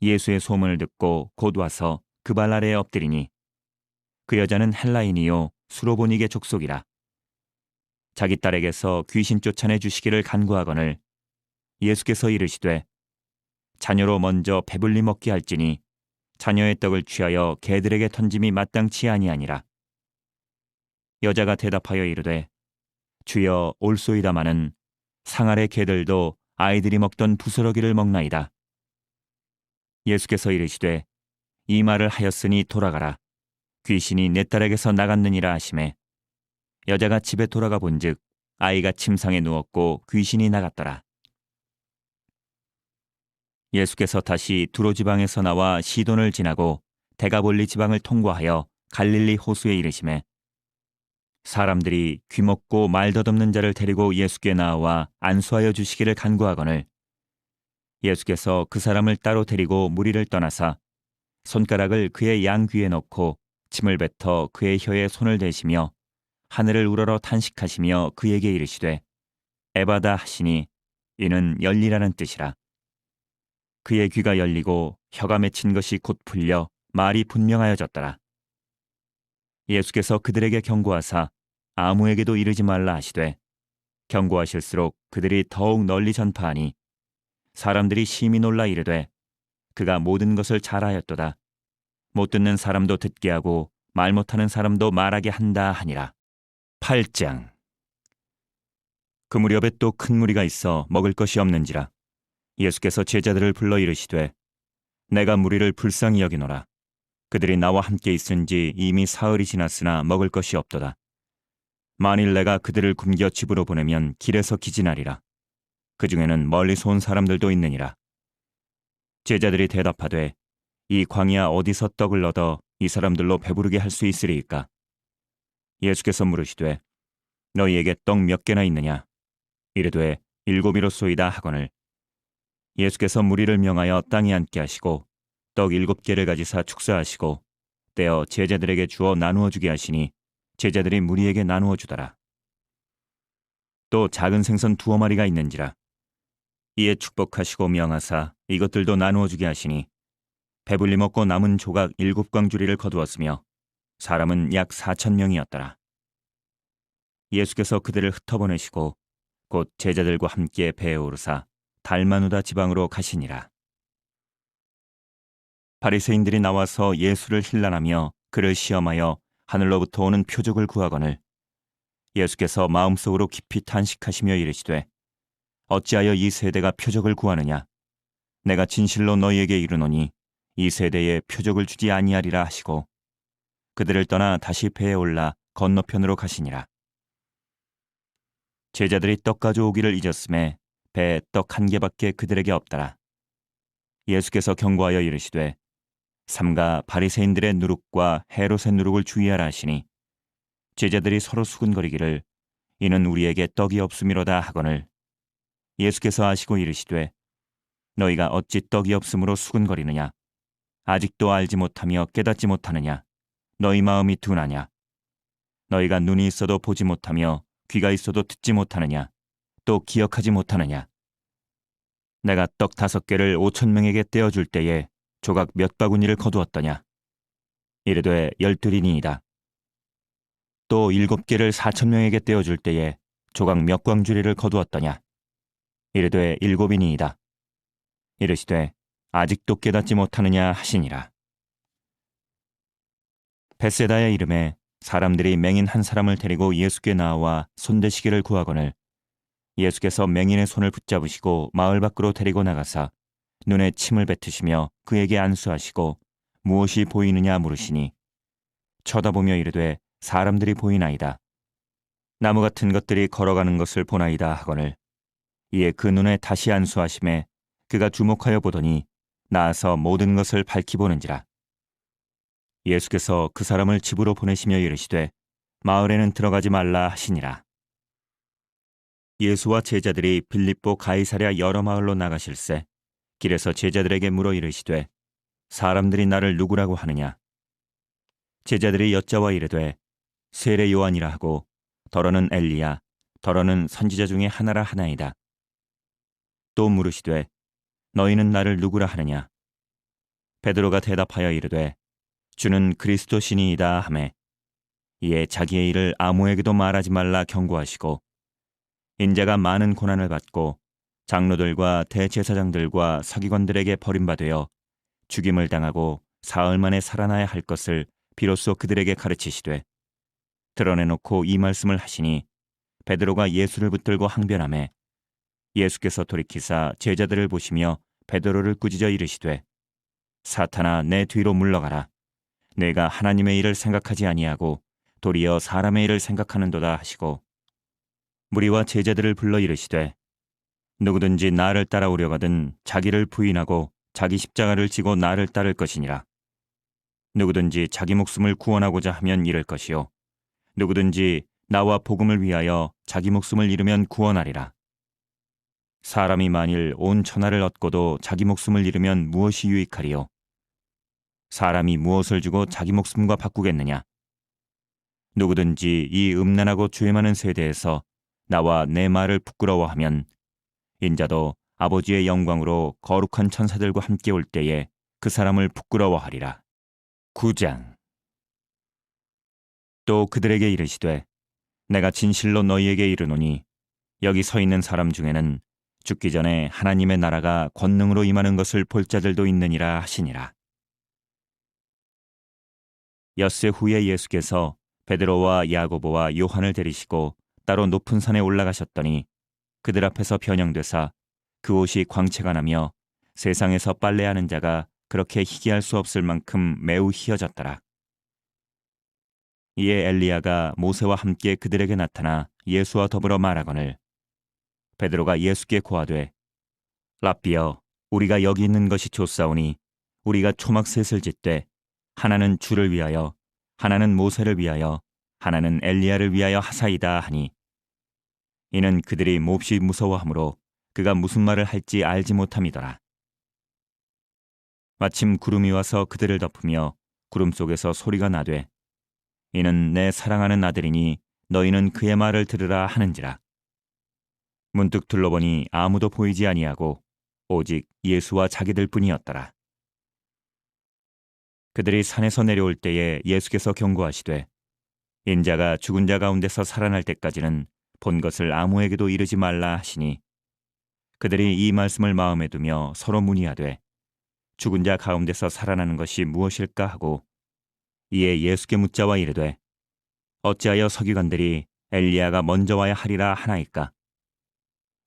예수의 소문을 듣고 곧 와서 그 발 아래에 엎드리니 그 여자는 헬라인이요 수로보니게 족속이라. 자기 딸에게서 귀신 쫓아내 주시기를 간구하거늘 예수께서 이르시되 자녀로 먼저 배불리 먹게 할지니 자녀의 떡을 취하여 개들에게 던짐이 마땅치 아니하니라. 여자가 대답하여 이르되 주여 올소이다마는 상 아래 개들도 아이들이 먹던 부스러기를 먹나이다. 예수께서 이르시되 이 말을 하였으니 돌아가라. 귀신이 내 딸에게서 나갔느니라 하시매 여자가 집에 돌아가 본즉 아이가 침상에 누웠고 귀신이 나갔더라. 예수께서 다시 두로 지방에서 나와 시돈을 지나고 데가볼리 지방을 통과하여 갈릴리 호수에 이르시매 사람들이 귀먹고 말 덧없는 자를 데리고 예수께 나와 안수하여 주시기를 간구하거늘 예수께서 그 사람을 따로 데리고 무리를 떠나사 손가락을 그의 양귀에 넣고 침을 뱉어 그의 혀에 손을 대시며 하늘을 우러러 탄식하시며 그에게 이르시되 에바다 하시니 이는 열리라는 뜻이라. 그의 귀가 열리고 혀가 맺힌 것이 곧 풀려 말이 분명하여졌더라. 예수께서 그들에게 경고하사 아무에게도 이르지 말라 하시되 경고하실수록 그들이 더욱 널리 전파하니 사람들이 심히 놀라 이르되 그가 모든 것을 잘하였도다. 못 듣는 사람도 듣게 하고 말 못하는 사람도 말하게 한다 하니라. 8장. 그 무렵에 또 큰 무리가 있어 먹을 것이 없는지라 예수께서 제자들을 불러 이르시되 내가 무리를 불쌍히 여기노라. 그들이 나와 함께 있은지 이미 사흘이 지났으나 먹을 것이 없도다. 만일 내가 그들을 굶겨 집으로 보내면 길에서 기진하리라. 그 중에는 멀리서 온 사람들도 있느니라. 제자들이 대답하되 이 광야 어디서 떡을 얻어 이 사람들로 배부르게 할 수 있으리이까? 예수께서 물으시되 너희에게 떡 몇 개나 있느냐? 이르되 7이로소이다 하거늘 예수께서 무리를 명하여 땅에 앉게 하시고 떡 7개를 가지사 축사하시고 떼어 제자들에게 주어 나누어 주게 하시니 제자들이 무리에게 나누어 주더라. 또 작은 생선 2마리가 있는지라 이에 축복하시고 명하사 이것들도 나누어 주게 하시니 배불리 먹고 남은 조각 7광주리를 거두었으며 사람은 약 4,000명이었더라. 예수께서 그들을 흩어보내시고 곧 제자들과 함께 배에 오르사 달마누다 지방으로 가시니라. 바리새인들이 나와서 예수를 힐난하며 그를 시험하여 하늘로부터 오는 표적을 구하거늘 예수께서 마음속으로 깊이 탄식하시며 이르시되 어찌하여 이 세대가 표적을 구하느냐? 내가 진실로 너희에게 이르노니 이 세대에 표적을 주지 아니하리라 하시고 그들을 떠나 다시 배에 올라 건너편으로 가시니라. 제자들이 떡 가져오기를 잊었음에 배에 떡 1개밖에 그들에게 없더라. 예수께서 경고하여 이르시되 삼가 바리새인들의 누룩과 헤롯의 누룩을 주의하라 하시니 제자들이 서로 수군거리기를 이는 우리에게 떡이 없음이로다 하거늘 예수께서 아시고 이르시되 너희가 어찌 떡이 없음으로 수군거리느냐? 아직도 알지 못하며 깨닫지 못하느냐? 너희 마음이 둔하냐? 너희가 눈이 있어도 보지 못하며 귀가 있어도 듣지 못하느냐? 또 기억하지 못하느냐? 내가 떡 5개를 5,000명에게 떼어줄 때에 조각 몇 바구니를 거두었더냐? 이르되 12이니이다. 또 7개를 4,000명에게 떼어줄 때에 조각 몇 광주리를 거두었더냐? 이르되 7이니이다. 이르시되 아직도 깨닫지 못하느냐 하시니라. 벳세다의 이름에 사람들이 맹인 한 사람을 데리고 예수께 나와 손대시기를 구하거늘 예수께서 맹인의 손을 붙잡으시고 마을 밖으로 데리고 나가사 눈에 침을 뱉으시며 그에게 안수하시고 무엇이 보이느냐 물으시니 쳐다보며 이르되 사람들이 보이나이다. 나무 같은 것들이 걸어가는 것을 보나이다 하거늘 이에 그 눈에 다시 안수하심에 그가 주목하여 보더니 나아서 모든 것을 밝히 보는지라. 예수께서 그 사람을 집으로 보내시며 이르시되 마을에는 들어가지 말라 하시니라. 예수와 제자들이 빌립보 가이사랴 여러 마을로 나가실새 길에서 제자들에게 물어 이르시되 사람들이 나를 누구라고 하느냐? 제자들이 여짜와 이르되 세례 요한이라 하고 더러는 엘리야 더러는 선지자 중에 하나라 하나이다. 또 물으시되 너희는 나를 누구라 하느냐? 베드로가 대답하여 이르되 주는 그리스도시니이다 하매 이에 자기의 일을 아무에게도 말하지 말라 경고하시고 인자가 많은 고난을 받고 장로들과 대제사장들과 서기관들에게 버림받아 죽임을 당하고 사흘 만에 살아나야 할 것을 비로소 그들에게 가르치시되 드러내놓고 이 말씀을 하시니 베드로가 예수를 붙들고 항변하매 예수께서 돌이키사 제자들을 보시며 베드로를 꾸짖어 이르시되 사탄아 내 뒤로 물러가라. 내가 하나님의 일을 생각하지 아니하고 도리어 사람의 일을 생각하는도다 하시고 무리와 제자들을 불러 이르시되 누구든지 나를 따라오려거든 자기를 부인하고 자기 십자가를 지고 나를 따를 것이니라. 누구든지 자기 목숨을 구원하고자 하면 잃을 것이요 누구든지 나와 복음을 위하여 자기 목숨을 잃으면 구원하리라. 사람이 만일 온 천하를 얻고도 자기 목숨을 잃으면 무엇이 유익하리요? 사람이 무엇을 주고 자기 목숨과 바꾸겠느냐? 누구든지 이 음란하고 죄 많은 세대에서 나와 내 말을 부끄러워하면 인자도 아버지의 영광으로 거룩한 천사들과 함께 올 때에 그 사람을 부끄러워하리라. 9장. 또 그들에게 이르시되 내가 진실로 너희에게 이르노니 여기 서 있는 사람 중에는 죽기 전에 하나님의 나라가 권능으로 임하는 것을 볼 자들도 있느니라 하시니라. 엿새 후에 예수께서 베드로와 야고보와 요한을 데리시고 따로 높은 산에 올라가셨더니 그들 앞에서 변형되사 그 옷이 광채가 나며 세상에서 빨래하는 자가 그렇게 희귀할 수 없을 만큼 매우 희어졌더라. 이에 엘리야가 모세와 함께 그들에게 나타나 예수와 더불어 말하거늘 베드로가 예수께 고하되 랍비여 우리가 여기 있는 것이 좋사오니 우리가 초막셋을 짓되 하나는 주를 위하여 하나는 모세를 위하여 하나는 엘리야를 위하여 하사이다 하니 이는 그들이 몹시 무서워하므로 그가 무슨 말을 할지 알지 못함이더라. 마침 구름이 와서 그들을 덮으며 구름 속에서 소리가 나되 이는 내 사랑하는 아들이니 너희는 그의 말을 들으라 하는지라. 문득 둘러보니 아무도 보이지 아니하고 오직 예수와 자기들 뿐이었더라. 그들이 산에서 내려올 때에 예수께서 경고하시되 인자가 죽은 자 가운데서 살아날 때까지는 본 것을 아무에게도 이르지 말라 하시니 그들이 이 말씀을 마음에 두며 서로 문의하되 죽은 자 가운데서 살아나는 것이 무엇일까 하고 이에 예수께 묻자와 이르되 어찌하여 서기관들이 엘리야가 먼저 와야 하리라 하나이까?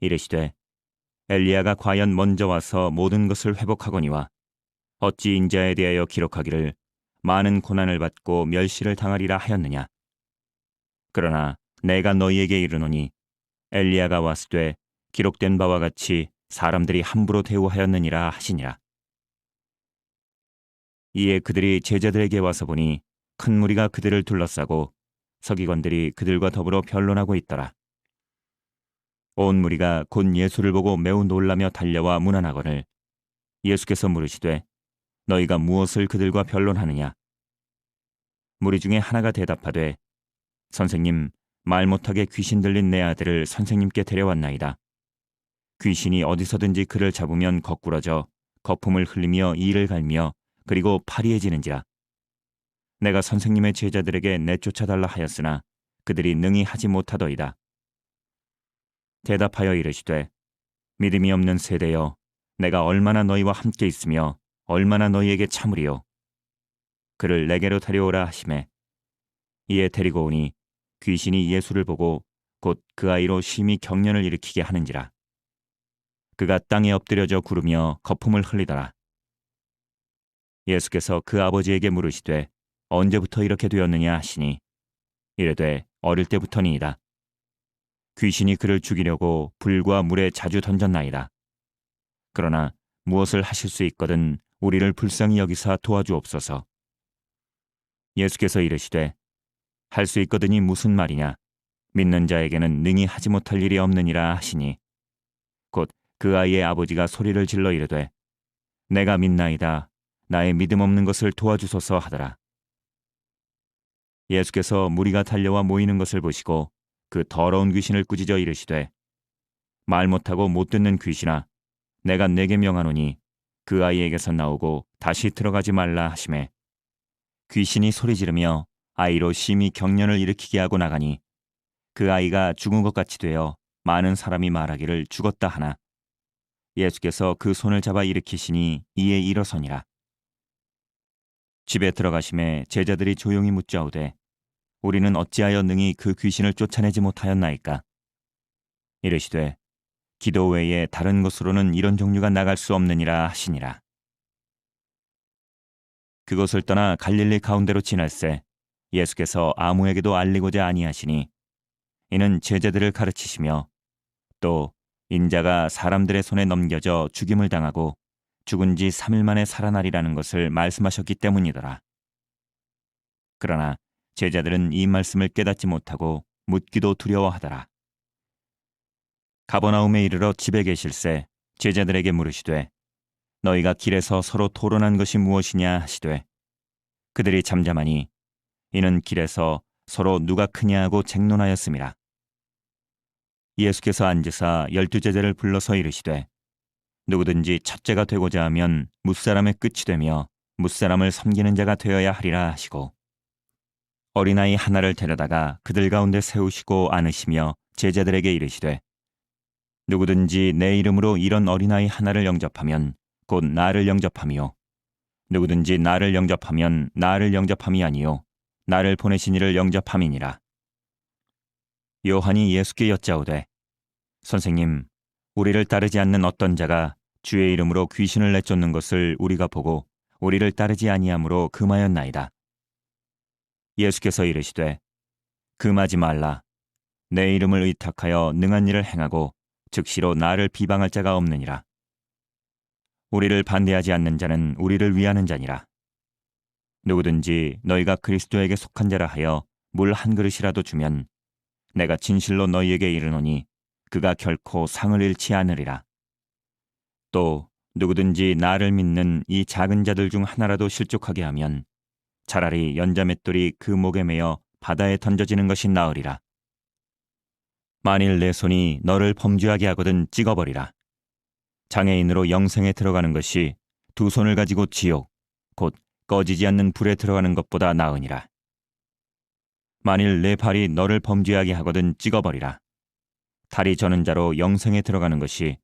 이르시되 엘리야가 과연 먼저 와서 모든 것을 회복하거니와 어찌 인자에 대하여 기록하기를 많은 고난을 받고 멸시를 당하리라 하였느냐? 그러나 내가 너희에게 이르노니 엘리야가 왔으되 기록된 바와 같이 사람들이 함부로 대우하였느니라 하시니라. 이에 그들이 제자들에게 와서 보니 큰 무리가 그들을 둘러싸고 서기관들이 그들과 더불어 변론하고 있더라. 온 무리가 곧 예수를 보고 매우 놀라며 달려와 문안하거늘 예수께서 물으시되 너희가 무엇을 그들과 변론하느냐? 무리 중에 하나가 대답하되 선생님 말 못하게 귀신 들린 내 아들을 선생님께 데려왔나이다. 귀신이 어디서든지 그를 잡으면 거꾸러져 거품을 흘리며 이를 갈며 그리고 파리해지는지라. 내가 선생님의 제자들에게 내쫓아달라 하였으나 그들이 능히 하지 못하더이다. 대답하여 이르시되 믿음이 없는 세대여 내가 얼마나 너희와 함께 있으며 얼마나 너희에게 참으리요. 그를 내게로 데려오라 하시매 이에 데리고 오니 귀신이 예수를 보고 곧 그 아이로 심히 경련을 일으키게 하는지라. 그가 땅에 엎드려져 구르며 거품을 흘리더라. 예수께서 그 아버지에게 물으시되 언제부터 이렇게 되었느냐 하시니 이르되 어릴 때부터니이다. 귀신이 그를 죽이려고 불과 물에 자주 던졌나이다. 그러나 무엇을 하실 수 있거든 우리를 불쌍히 여기사 도와주옵소서. 예수께서 이르시되 할 수 있거든이 무슨 말이냐? 믿는 자에게는 능히 하지 못할 일이 없느니라 하시니 곧 그 아이의 아버지가 소리를 질러 이르되 내가 믿나이다. 나의 믿음 없는 것을 도와주소서 하더라. 예수께서 무리가 달려와 모이는 것을 보시고 그 더러운 귀신을 꾸짖어 이르시되 말 못하고 못 듣는 귀신아 내가 내게 명하노니 그 아이에게서 나오고 다시 들어가지 말라 하시매 귀신이 소리 지르며 아이로 심히 경련을 일으키게 하고 나가니 그 아이가 죽은 것 같이 되어 많은 사람이 말하기를 죽었다 하나 예수께서 그 손을 잡아 일으키시니 이에 일어서니라. 집에 들어가심에 제자들이 조용히 묻자오되 우리는 어찌하여 능히 그 귀신을 쫓아내지 못하였나이까? 이르시되 기도 외에 다른 곳으로는 이런 종류가 나갈 수 없느니라 하시니라. 그곳을 떠나 갈릴리 가운데로 지날새 예수께서 아무에게도 알리고자 아니하시니 이는 제자들을 가르치시며 또 인자가 사람들의 손에 넘겨져 죽임을 당하고 죽은 지 3일 만에 살아나리라는 것을 말씀하셨기 때문이더라. 그러나 제자들은 이 말씀을 깨닫지 못하고 묻기도 두려워하더라. 가버나움에 이르러 집에 계실새 제자들에게 물으시되 너희가 길에서 서로 토론한 것이 무엇이냐 하시되 그들이 잠잠하니 이는 길에서 서로 누가 크냐 하고 쟁론하였음이라. 예수께서 앉으사 12제자를 불러서 이르시되 누구든지 첫째가 되고자 하면 뭇사람의 끝이 되며 뭇사람을 섬기는 자가 되어야 하리라 하시고 어린아이 하나를 데려다가 그들 가운데 세우시고 안으시며 제자들에게 이르시되 누구든지 내 이름으로 이런 어린아이 하나를 영접하면 곧 나를 영접함이요 누구든지 나를 영접하면 나를 영접함이 아니요 나를 보내신 이를 영접함이니라. 요한이 예수께 여짜오되 선생님 우리를 따르지 않는 어떤 자가 주의 이름으로 귀신을 내쫓는 것을 우리가 보고 우리를 따르지 아니하므로 금하였나이다. 예수께서 이르시되 금하지 말라. 내 이름을 의탁하여 능한 일을 행하고 즉시로 나를 비방할 자가 없느니라. 우리를 반대하지 않는 자는 우리를 위하는 자니라. 누구든지 너희가 그리스도에게 속한 자라 하여 물 한 그릇이라도 주면 내가 진실로 너희에게 이르노니 그가 결코 상을 잃지 않으리라. 또 누구든지 나를 믿는 이 작은 자들 중 하나라도 실족하게 하면 차라리 연자맷돌이 그 목에 매어 바다에 던져지는 것이 나으리라. 만일 내 손이 너를 범죄하게 하거든 찍어버리라. 장애인으로 영생에 들어가는 것이 두 손을 가지고 지옥 곧 꺼지지 않는 불에 들어가는 것보다 나으니라. 만일 내 발이 너를 범죄하게 하거든 찍어버리라. 다리 저는 자로 영생에 들어가는 것이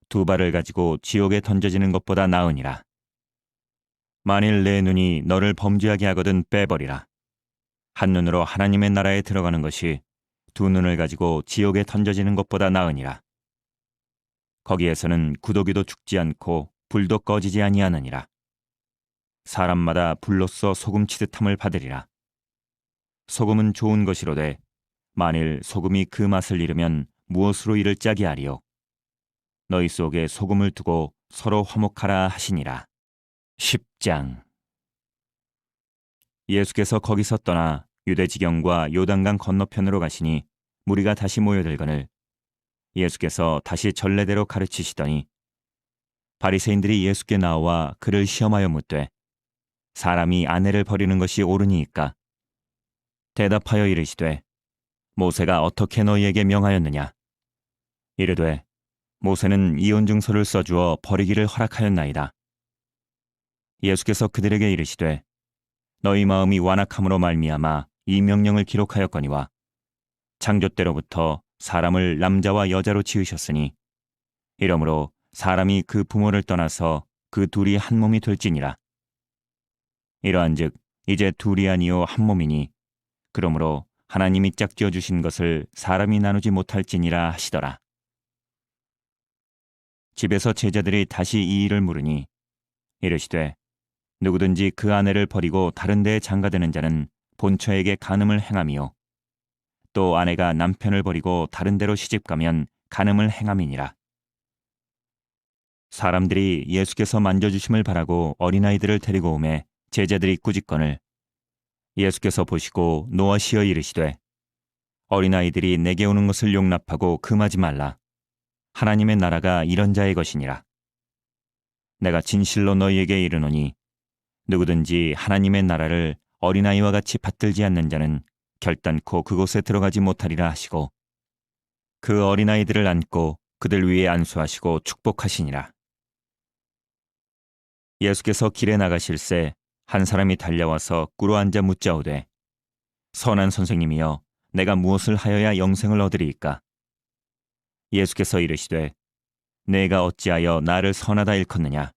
두 발을 가지고 지옥에 던져지는 것보다 나으니라. 만일 내 눈이 너를 범죄하게 하거든 빼버리라. 한 눈으로 하나님의 나라에 들어가는 것이 두 눈을 가지고 지옥에 던져지는 것보다 나으니라. 거기에서는 구더기도 죽지 않고 불도 꺼지지 아니하느니라. 사람마다 불로써 소금 치듯함을 받으리라. 소금은 좋은 것이로되 만일 소금이 그 맛을 잃으면 무엇으로 이를 짜게 하리요. 너희 속에 소금을 두고 서로 화목하라 하시니라. 10장. 예수께서 거기서 떠나 유대지경과 요단강 건너편으로 가시니 무리가 다시 모여들거늘 예수께서 다시 전례대로 가르치시더니 바리새인들이 예수께 나와 그를 시험하여 묻되 사람이 아내를 버리는 것이 옳으니이까? 대답하여 이르시되 모세가 어떻게 너희에게 명하였느냐? 이르되 모세는 이혼증서를 써주어 버리기를 허락하였나이다. 예수께서 그들에게 이르시되 너희 마음이 완악함으로 말미암아 이 명령을 기록하였거니와 창조 때로부터 사람을 남자와 여자로 지으셨으니 이러므로 사람이 그 부모를 떠나서 그 둘이 한 몸이 될지니라. 이러한즉 이제 둘이 아니요 한 몸이니 그러므로 하나님이 짝지어 주신 것을 사람이 나누지 못할지니라 하시더라. 집에서 제자들이 다시 이 일을 물으니 이르시되 누구든지 그 아내를 버리고 다른 데에 장가드는 자는 본처에게 간음을 행함이요 또 아내가 남편을 버리고 다른 데로 시집가면 간음을 행함이니라. 사람들이 예수께서 만져주심을 바라고 어린아이들을 데리고 오매 제자들이 꾸짖거늘 예수께서 보시고 노하시어 이르시되 어린아이들이 내게 오는 것을 용납하고 금하지 말라. 하나님의 나라가 이런 자의 것이니라. 내가 진실로 너희에게 이르노니 누구든지 하나님의 나라를 어린아이와 같이 받들지 않는 자는 결단코 그곳에 들어가지 못하리라 하시고 그 어린아이들을 안고 그들 위에 안수하시고 축복하시니라. 예수께서 길에 나가실새 한 사람이 달려와서 꿇어 앉아 묻자오되 선한 선생님이여 내가 무엇을 하여야 영생을 얻으리이까? 예수께서 이르시되 내가 어찌하여 나를 선하다 일컫느냐?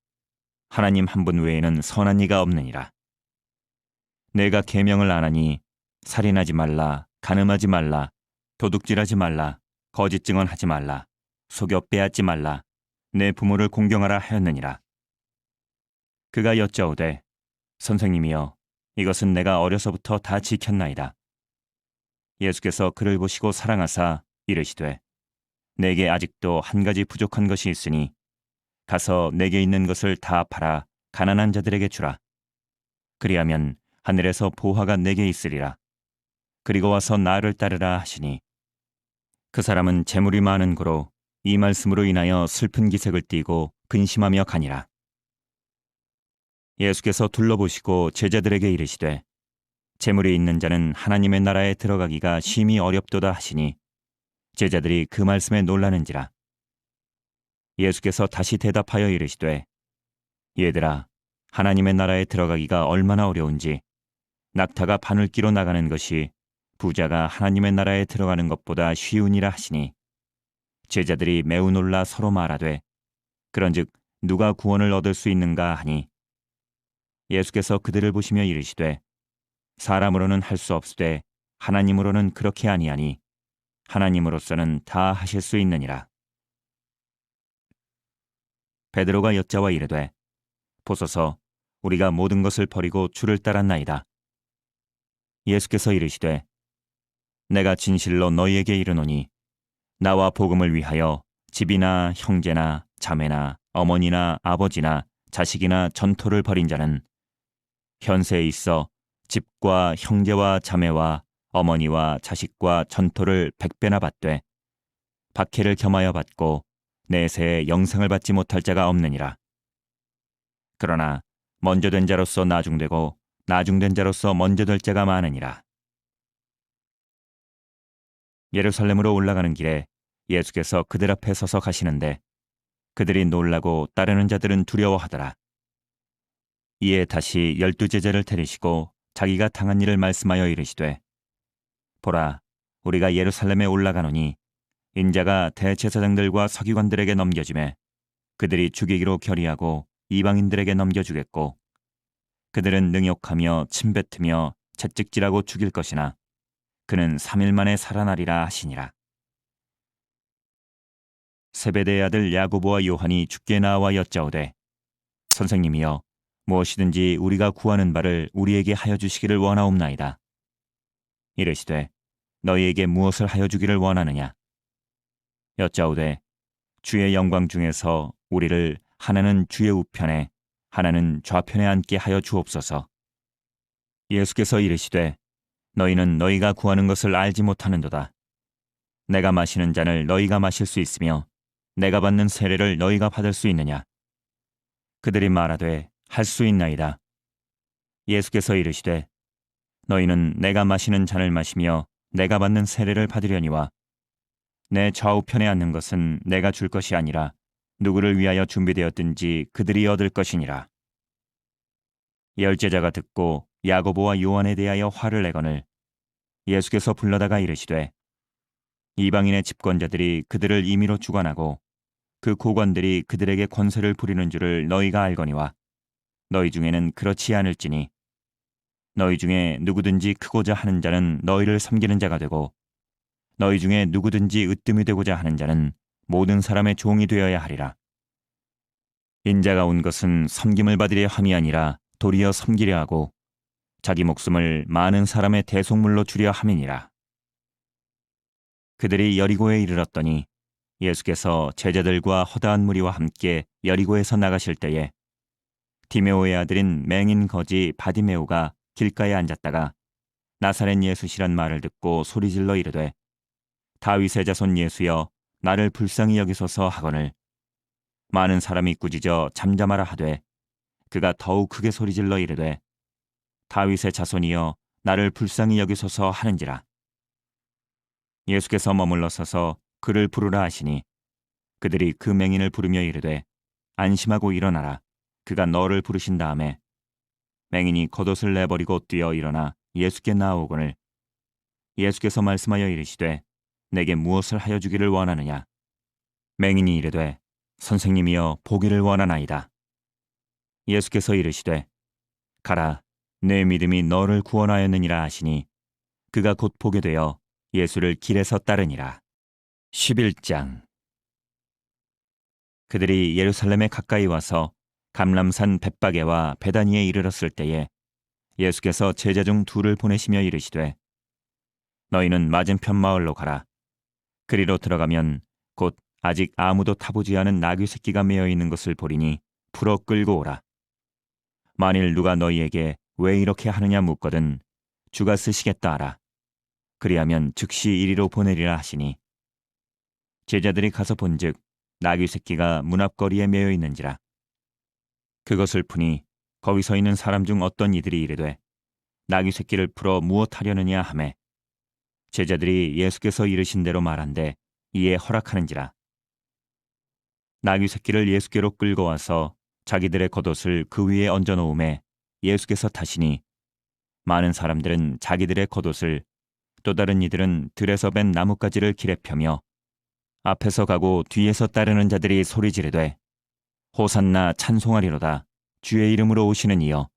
하나님 한 분 외에는 선한 이가 없느니라. 내가 계명을 안 하니 살인하지 말라, 간음하지 말라, 도둑질하지 말라, 거짓 증언하지 말라, 속여 빼앗지 말라. 내 부모를 공경하라 하였느니라. 그가 여짜오되 선생님이여 이것은 내가 어려서부터 다 지켰나이다. 예수께서 그를 보시고 사랑하사 이르시되 내게 아직도 한 가지 부족한 것이 있으니 가서 내게 있는 것을 다 팔아 가난한 자들에게 주라. 그리하면 하늘에서 보화가 내게 있으리라. 그리고 와서 나를 따르라 하시니 그 사람은 재물이 많은 고로 이 말씀으로 인하여 슬픈 기색을 띠고 근심하며 가니라. 예수께서 둘러보시고 제자들에게 이르시되 재물이 있는 자는 하나님의 나라에 들어가기가 심히 어렵도다 하시니 제자들이 그 말씀에 놀라는지라. 예수께서 다시 대답하여 이르시되 얘들아 하나님의 나라에 들어가기가 얼마나 어려운지 낙타가 바늘기로 나가는 것이 부자가 하나님의 나라에 들어가는 것보다 쉬우니라 하시니 제자들이 매우 놀라 서로 말하되 그런즉 누가 구원을 얻을 수 있는가 하니 예수께서 그들을 보시며 이르시되 사람으로는 할 수 없으되 하나님으로는 그렇게 아니하니 하나님으로서는 다 하실 수 있느니라. 베드로가 여짜와 이르되 보소서 우리가 모든 것을 버리고 주를 따랐나이다. 예수께서 이르시되 내가 진실로 너희에게 이르노니 나와 복음을 위하여 집이나 형제나 자매나 어머니나 아버지나 자식이나 전토를 벌인 자는 현세에 있어 집과 형제와 자매와 어머니와 자식과 전토를 100배나 받되 박해를 겸하여 받고 내세에 영생을 받지 못할 자가 없느니라. 그러나 먼저 된 자로서 나중되고 나중된 자로서 먼저 될 자가 많으니라. 예루살렘으로 올라가는 길에 예수께서 그들 앞에 서서 가시는데 그들이 놀라고 따르는 자들은 두려워하더라. 이에 다시 12 제자를 데리시고 자기가 당한 일을 말씀하여 이르시되 보라 우리가 예루살렘에 올라가노니 인자가 대제사장들과 서기관들에게 넘겨지매 그들이 죽이기로 결의하고 이방인들에게 넘겨주겠고 그들은 능욕하며 침뱉으며 채찍질하고 죽일 것이나 그는 3일 만에 살아나리라 하시니라. 세베대의 아들 야고보와 요한이 주께 나와 여짜오되 선생님이여 무엇이든지 우리가 구하는 바를 우리에게 하여 주시기를 원하옵나이다. 이르시되 너희에게 무엇을 하여 주기를 원하느냐. 여짜오되 주의 영광 중에서 우리를 하나는 주의 우편에 하나는 좌편에 앉게 하여 주옵소서. 예수께서 이르시되 너희는 너희가 구하는 것을 알지 못하는도다. 내가 마시는 잔을 너희가 마실 수 있으며 내가 받는 세례를 너희가 받을 수 있느냐. 그들이 말하되 할 수 있나이다. 예수께서 이르시되 너희는 내가 마시는 잔을 마시며 내가 받는 세례를 받으려니와 내 좌우편에 앉는 것은 내가 줄 것이 아니라 누구를 위하여 준비되었든지 그들이 얻을 것이니라. 열제자가 듣고 야고보와 요한에 대하여 화를 내거늘 예수께서 불러다가 이르시되 이방인의 집권자들이 그들을 임의로 주관하고 그 고관들이 그들에게 권세를 부리는 줄을 너희가 알거니와 너희 중에는 그렇지 않을지니 너희 중에 누구든지 크고자 하는 자는 너희를 섬기는 자가 되고 너희 중에 누구든지 으뜸이 되고자 하는 자는 모든 사람의 종이 되어야 하리라. 인자가 온 것은 섬김을 받으려 함이 아니라 도리어 섬기려 하고 자기 목숨을 많은 사람의 대속물로 주려 함이니라. 그들이 여리고에 이르렀더니 예수께서 제자들과 허다한 무리와 함께 여리고에서 나가실 때에 디메오의 아들인 맹인 거지 바디메오가 길가에 앉았다가 나사렛 예수시란 말을 듣고 소리질러 이르되 다윗의 자손 예수여 나를 불쌍히 여기소서 하거늘 많은 사람이 꾸짖어 잠잠하라 하되 그가 더욱 크게 소리질러 이르되 다윗의 자손이여 나를 불쌍히 여기소서 하는지라. 예수께서 머물러 서서 그를 부르라 하시니 그들이 그 맹인을 부르며 이르되 안심하고 일어나라. 그가 너를 부르신 다음에 맹인이 겉옷을 내버리고 뛰어 일어나 예수께 나아오거늘 예수께서 말씀하여 이르시되 내게 무엇을 하여 주기를 원하느냐. 맹인이 이르되 선생님이여 보기를 원하나이다. 예수께서 이르시되 가라 내 믿음이 너를 구원하였느니라 하시니 그가 곧 보게 되어 예수를 길에서 따르니라. 11장 그들이 예루살렘에 가까이 와서 감람산 벳바게와 베다니에 이르렀을 때에 예수께서 제자 중 둘을 보내시며 이르시되 너희는 맞은편 마을로 가라. 그리로 들어가면 곧 아직 아무도 타보지 않은 나귀 새끼가 메어 있는 것을 보리니 풀어 끌고 오라. 만일 누가 너희에게 왜 이렇게 하느냐 묻거든 주가 쓰시겠다 하라. 그리하면 즉시 이리로 보내리라 하시니 제자들이 가서 본즉 나귀 새끼가 문 앞거리에 메어 있는지라. 그것을 푸니 거기 서 있는 사람 중 어떤 이들이 이르되 나귀 새끼를 풀어 무엇 하려느냐 하매 제자들이 예수께서 이르신 대로 말한데 이에 허락하는지라. 나귀 새끼를 예수께로 끌고 와서 자기들의 겉옷을 그 위에 얹어 놓음에 예수께서 타시니 많은 사람들은 자기들의 겉옷을 또 다른 이들은 들에서 벤 나뭇가지를 길에 펴며 앞에서 가고 뒤에서 따르는 자들이 소리 지르되 호산나 찬송하리로다 주의 이름으로 오시는 이여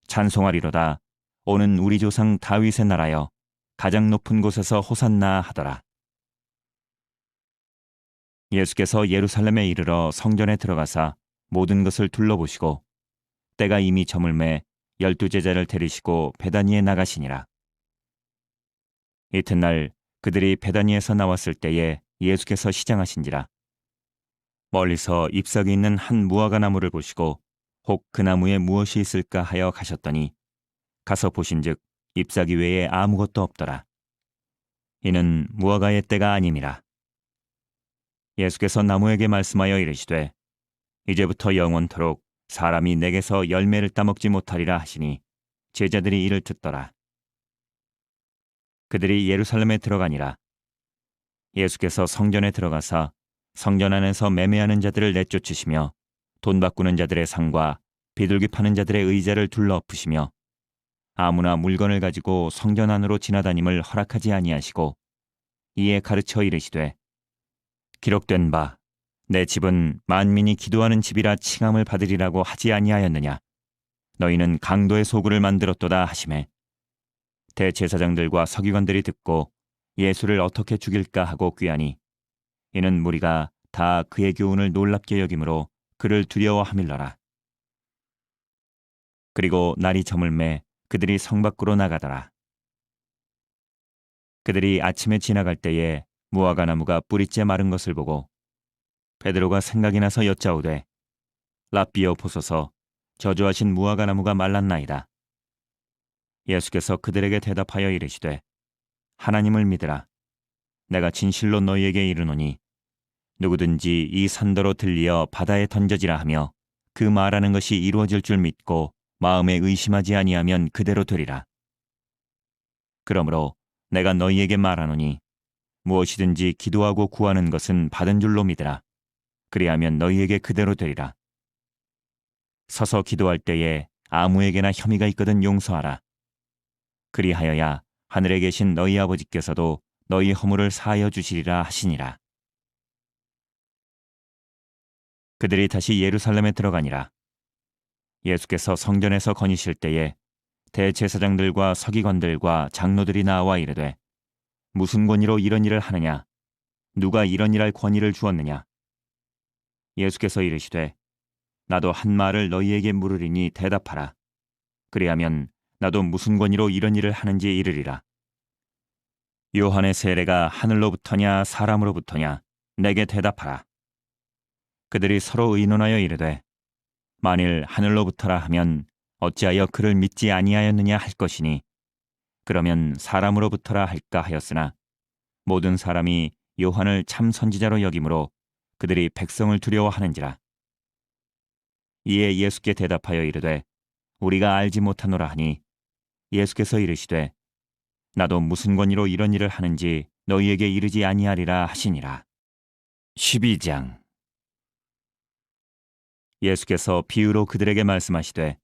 찬송하리로다 오는 우리 조상 다윗의 나라여 가장 높은 곳에서 호산나 하더라. 예수께서 예루살렘에 이르러 성전에 들어가사 모든 것을 둘러보시고 때가 이미 저물매 12제자를 데리시고 베다니에 나가시니라. 이튿날 그들이 베다니에서 나왔을 때에 예수께서 시장하신지라. 멀리서 잎사귀 있는 한 무화과 나무를 보시고 혹 그 나무에 무엇이 있을까 하여 가셨더니 가서 보신즉 잎사귀 외에 아무것도 없더라. 이는 무화과의 때가 아님이라. 예수께서 나무에게 말씀하여 이르시되 이제부터 영원토록 사람이 내게서 열매를 따먹지 못하리라 하시니 제자들이 이를 듣더라. 그들이 예루살렘에 들어가니라. 예수께서 성전에 들어가사 성전 안에서 매매하는 자들을 내쫓으시며 돈 바꾸는 자들의 상과 비둘기 파는 자들의 의자를 둘러 엎으시며 아무나 물건을 가지고 성전 안으로 지나다님을 허락하지 아니하시고 이에 가르쳐 이르시되 기록된 바 내 집은 만민이 기도하는 집이라 칭함을 받으리라고 하지 아니하였느냐. 너희는 강도의 소굴을 만들었도다 하시매 대제사장들과 서기관들이 듣고 예수를 어떻게 죽일까 하고 꾀하니 이는 무리가 다 그의 교훈을 놀랍게 여김으로 그를 두려워하밀러라. 그리고 날이 저물매 그들이 성 밖으로 나가더라. 그들이 아침에 지나갈 때에 무화과 나무가 뿌리째 마른 것을 보고 베드로가 생각이 나서 여짜오되 랍비여 보소서 저주하신 무화과 나무가 말랐나이다. 예수께서 그들에게 대답하여 이르시되 하나님을 믿으라. 내가 진실로 너희에게 이르노니 누구든지 이 산더로 들리어 바다에 던져지라 하며 그 말하는 것이 이루어질 줄 믿고 마음에 의심하지 아니하면 그대로 되리라. 그러므로 내가 너희에게 말하노니 무엇이든지 기도하고 구하는 것은 받은 줄로 믿으라. 그리하면 너희에게 그대로 되리라. 서서 기도할 때에 아무에게나 혐의가 있거든 용서하라. 그리하여야 하늘에 계신 너희 아버지께서도 너희 허물을 사하여 주시리라 하시니라. 그들이 다시 예루살렘에 들어가니라. 예수께서 성전에서 거니실 때에 대제사장들과 서기관들과 장로들이 나와 이르되 무슨 권위로 이런 일을 하느냐? 누가 이런 일할 권위를 주었느냐? 예수께서 이르시되 나도 한 말을 너희에게 물으리니 대답하라. 그리하면 나도 무슨 권위로 이런 일을 하는지 이르리라. 요한의 세례가 하늘로부터냐 사람으로부터냐? 내게 대답하라. 그들이 서로 의논하여 이르되 만일 하늘로부터라 하면 어찌하여 그를 믿지 아니하였느냐 할 것이니 그러면 사람으로부터라 할까 하였으나 모든 사람이 요한을 참 선지자로 여김으로 그들이 백성을 두려워하는지라. 이에 예수께 대답하여 이르되 우리가 알지 못하노라 하니 예수께서 이르시되 나도 무슨 권위로 이런 일을 하는지 너희에게 이르지 아니하리라 하시니라. 12장. 예수께서 비유로 그들에게 말씀하시되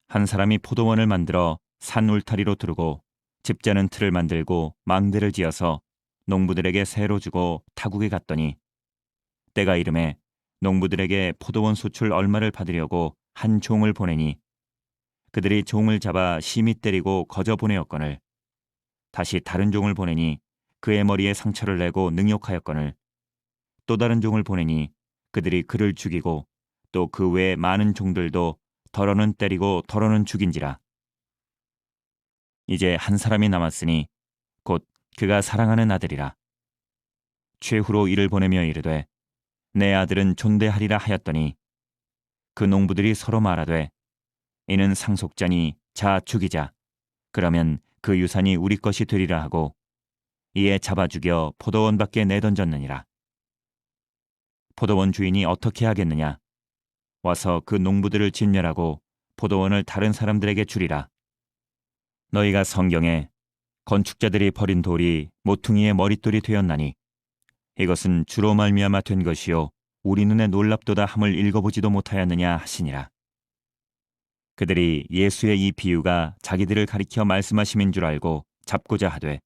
한 사람이 포도원을 만들어 산 울타리로 두르고 집자는 틀을 만들고 망대를 지어서 농부들에게 새로 주고 타국에 갔더니 때가 이름에 농부들에게 포도원 수출 얼마를 받으려고 한 종을 보내니 그들이 종을 잡아 심히 때리고 거저 보내었거늘 다시 다른 종을 보내니 그의 머리에 상처를 내고 능욕하였거늘 또 다른 종을 보내니 그들이 그를 죽이고 또 그 외에 많은 종들도 더러는 때리고 더러는 죽인지라. 이제 한 사람이 남았으니 곧 그가 사랑하는 아들이라. 최후로 이를 보내며 이르되 내 아들은 존대하리라 하였더니 그 농부들이 서로 말하되 이는 상속자니 자 죽이자. 그러면 그 유산이 우리 것이 되리라 하고 이에 잡아 죽여 포도원 밖에 내던졌느니라. 포도원 주인이 어떻게 하겠느냐? 와서 그 농부들을 진멸하고 포도원을 다른 사람들에게 주리라. 너희가 성경에 건축자들이 버린 돌이 모퉁이의 머릿돌이 되었나니 이것은 주로 말미암아 된 것이요 우리 눈에 놀랍도다 함을 읽어보지도 못하였느냐 하시니라. 그들이 예수의 이 비유가 자기들을 가리켜 말씀하심인 줄 알고 잡고자 하되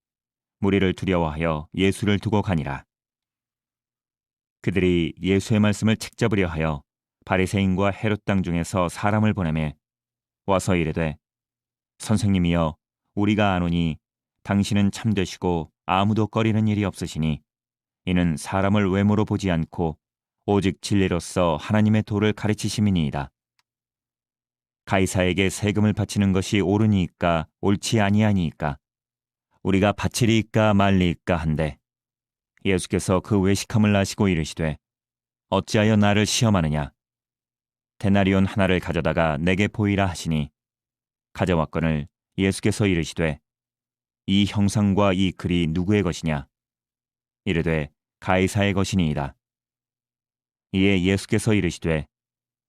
무리를 두려워하여 예수를 두고 가니라. 그들이 예수의 말씀을 책잡으려 하여 바리새인과 헤롯 당 중에서 사람을 보내매 와서 이르되 선생님이여 우리가 아노니 당신은 참되시고 아무도 꺼리는 일이 없으시니 이는 사람을 외모로 보지 않고 오직 진리로서 하나님의 도를 가르치심이니이다. 가이사에게 세금을 바치는 것이 옳으니이까 옳지 아니하니이까 우리가 바치리이까 말리이까 한데 예수께서 그 외식함을 아시고 이르시되 어찌하여 나를 시험하느냐. 데나리온 하나를 가져다가 내게 보이라 하시니 가져왔거늘 예수께서 이르시되 이 형상과 이 글이 누구의 것이냐. 이르되 가이사의 것이니이다. 이에 예수께서 이르시되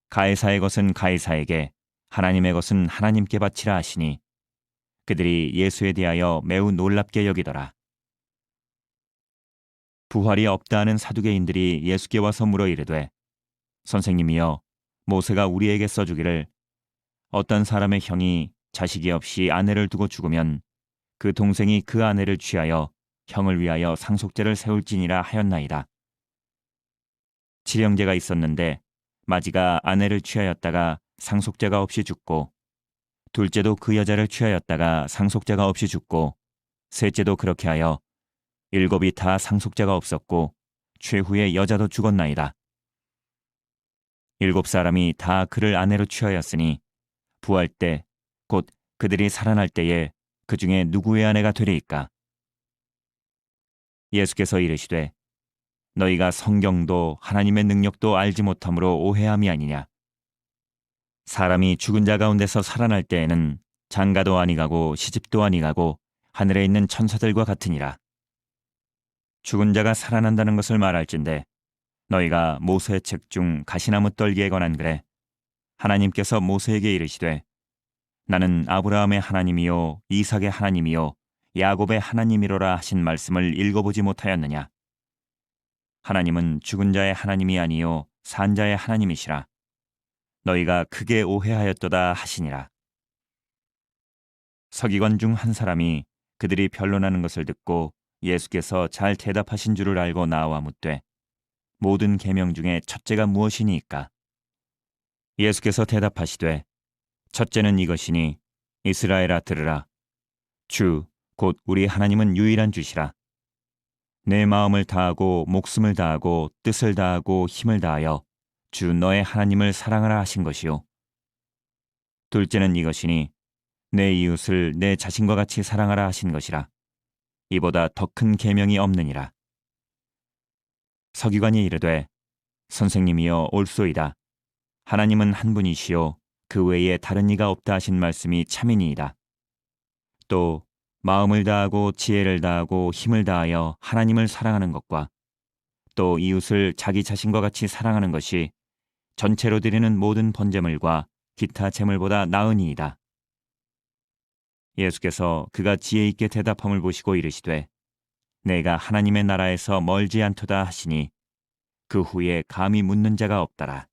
가이사의 것은 가이사에게 하나님의 것은 하나님께 바치라 하시니 그들이 예수에 대하여 매우 놀랍게 여기더라. 부활이 없다 하는 사두개인들이 예수께 와서 물어 이르되 선생님이여 모세가 우리에게 써주기를 어떤 사람의 형이 자식이 없이 아내를 두고 죽으면 그 동생이 그 아내를 취하여 형을 위하여 상속제를 세울지니라 하였나이다. 칠형제가 있었는데 마지가 아내를 취하였다가 상속제가 없이 죽고 둘째도 그 여자를 취하였다가 상속제가 없이 죽고 셋째도 그렇게 하여 일곱이 다 상속제가 없었고 최후의 여자도 죽었나이다. 일곱 사람이 다 그를 아내로 취하였으니 부활 때 곧 그들이 살아날 때에 그 중에 누구의 아내가 되리이까? 예수께서 이르시되 너희가 성경도 하나님의 능력도 알지 못함으로 오해함이 아니냐. 사람이 죽은 자 가운데서 살아날 때에는 장가도 아니가고 시집도 아니가고 하늘에 있는 천사들과 같으니라. 죽은 자가 살아난다는 것을 말할진대 너희가 모세의 책 중 가시나무 떨기에 관한 글에 하나님께서 모세에게 이르시되 나는 아브라함의 하나님이요 이삭의 하나님이요 야곱의 하나님이로라 하신 말씀을 읽어보지 못하였느냐. 하나님은 죽은 자의 하나님이 아니요 산 자의 하나님이시라. 너희가 크게 오해하였도다 하시니라. 서기관 중 한 사람이 그들이 변론하는 것을 듣고 예수께서 잘 대답하신 줄을 알고 나와 묻되 모든 계명 중에 첫째가 무엇이니이까? 예수께서 대답하시되 첫째는 이것이니 이스라엘아 들으라. 주 곧 우리 하나님은 유일한 주시라. 내 마음을 다하고 목숨을 다하고 뜻을 다하고 힘을 다하여 주 너의 하나님을 사랑하라 하신 것이요. 둘째는 이것이니 내 이웃을 내 자신과 같이 사랑하라 하신 것이라. 이보다 더 큰 계명이 없느니라. 서기관이 이르되 선생님이여 옳소이다. 하나님은 한 분이시요 그 외에 다른 이가 없다 하신 말씀이 참이니이다. 또 마음을 다하고 지혜를 다하고 힘을 다하여 하나님을 사랑하는 것과 또 이웃을 자기 자신과 같이 사랑하는 것이 전체로 드리는 모든 번제물과 기타 제물보다 나으니이다. 예수께서 그가 지혜 있게 대답함을 보시고 이르시되 내가 하나님의 나라에서 멀지 않도다 하시니 그 후에 감히 묻는 자가 없더라.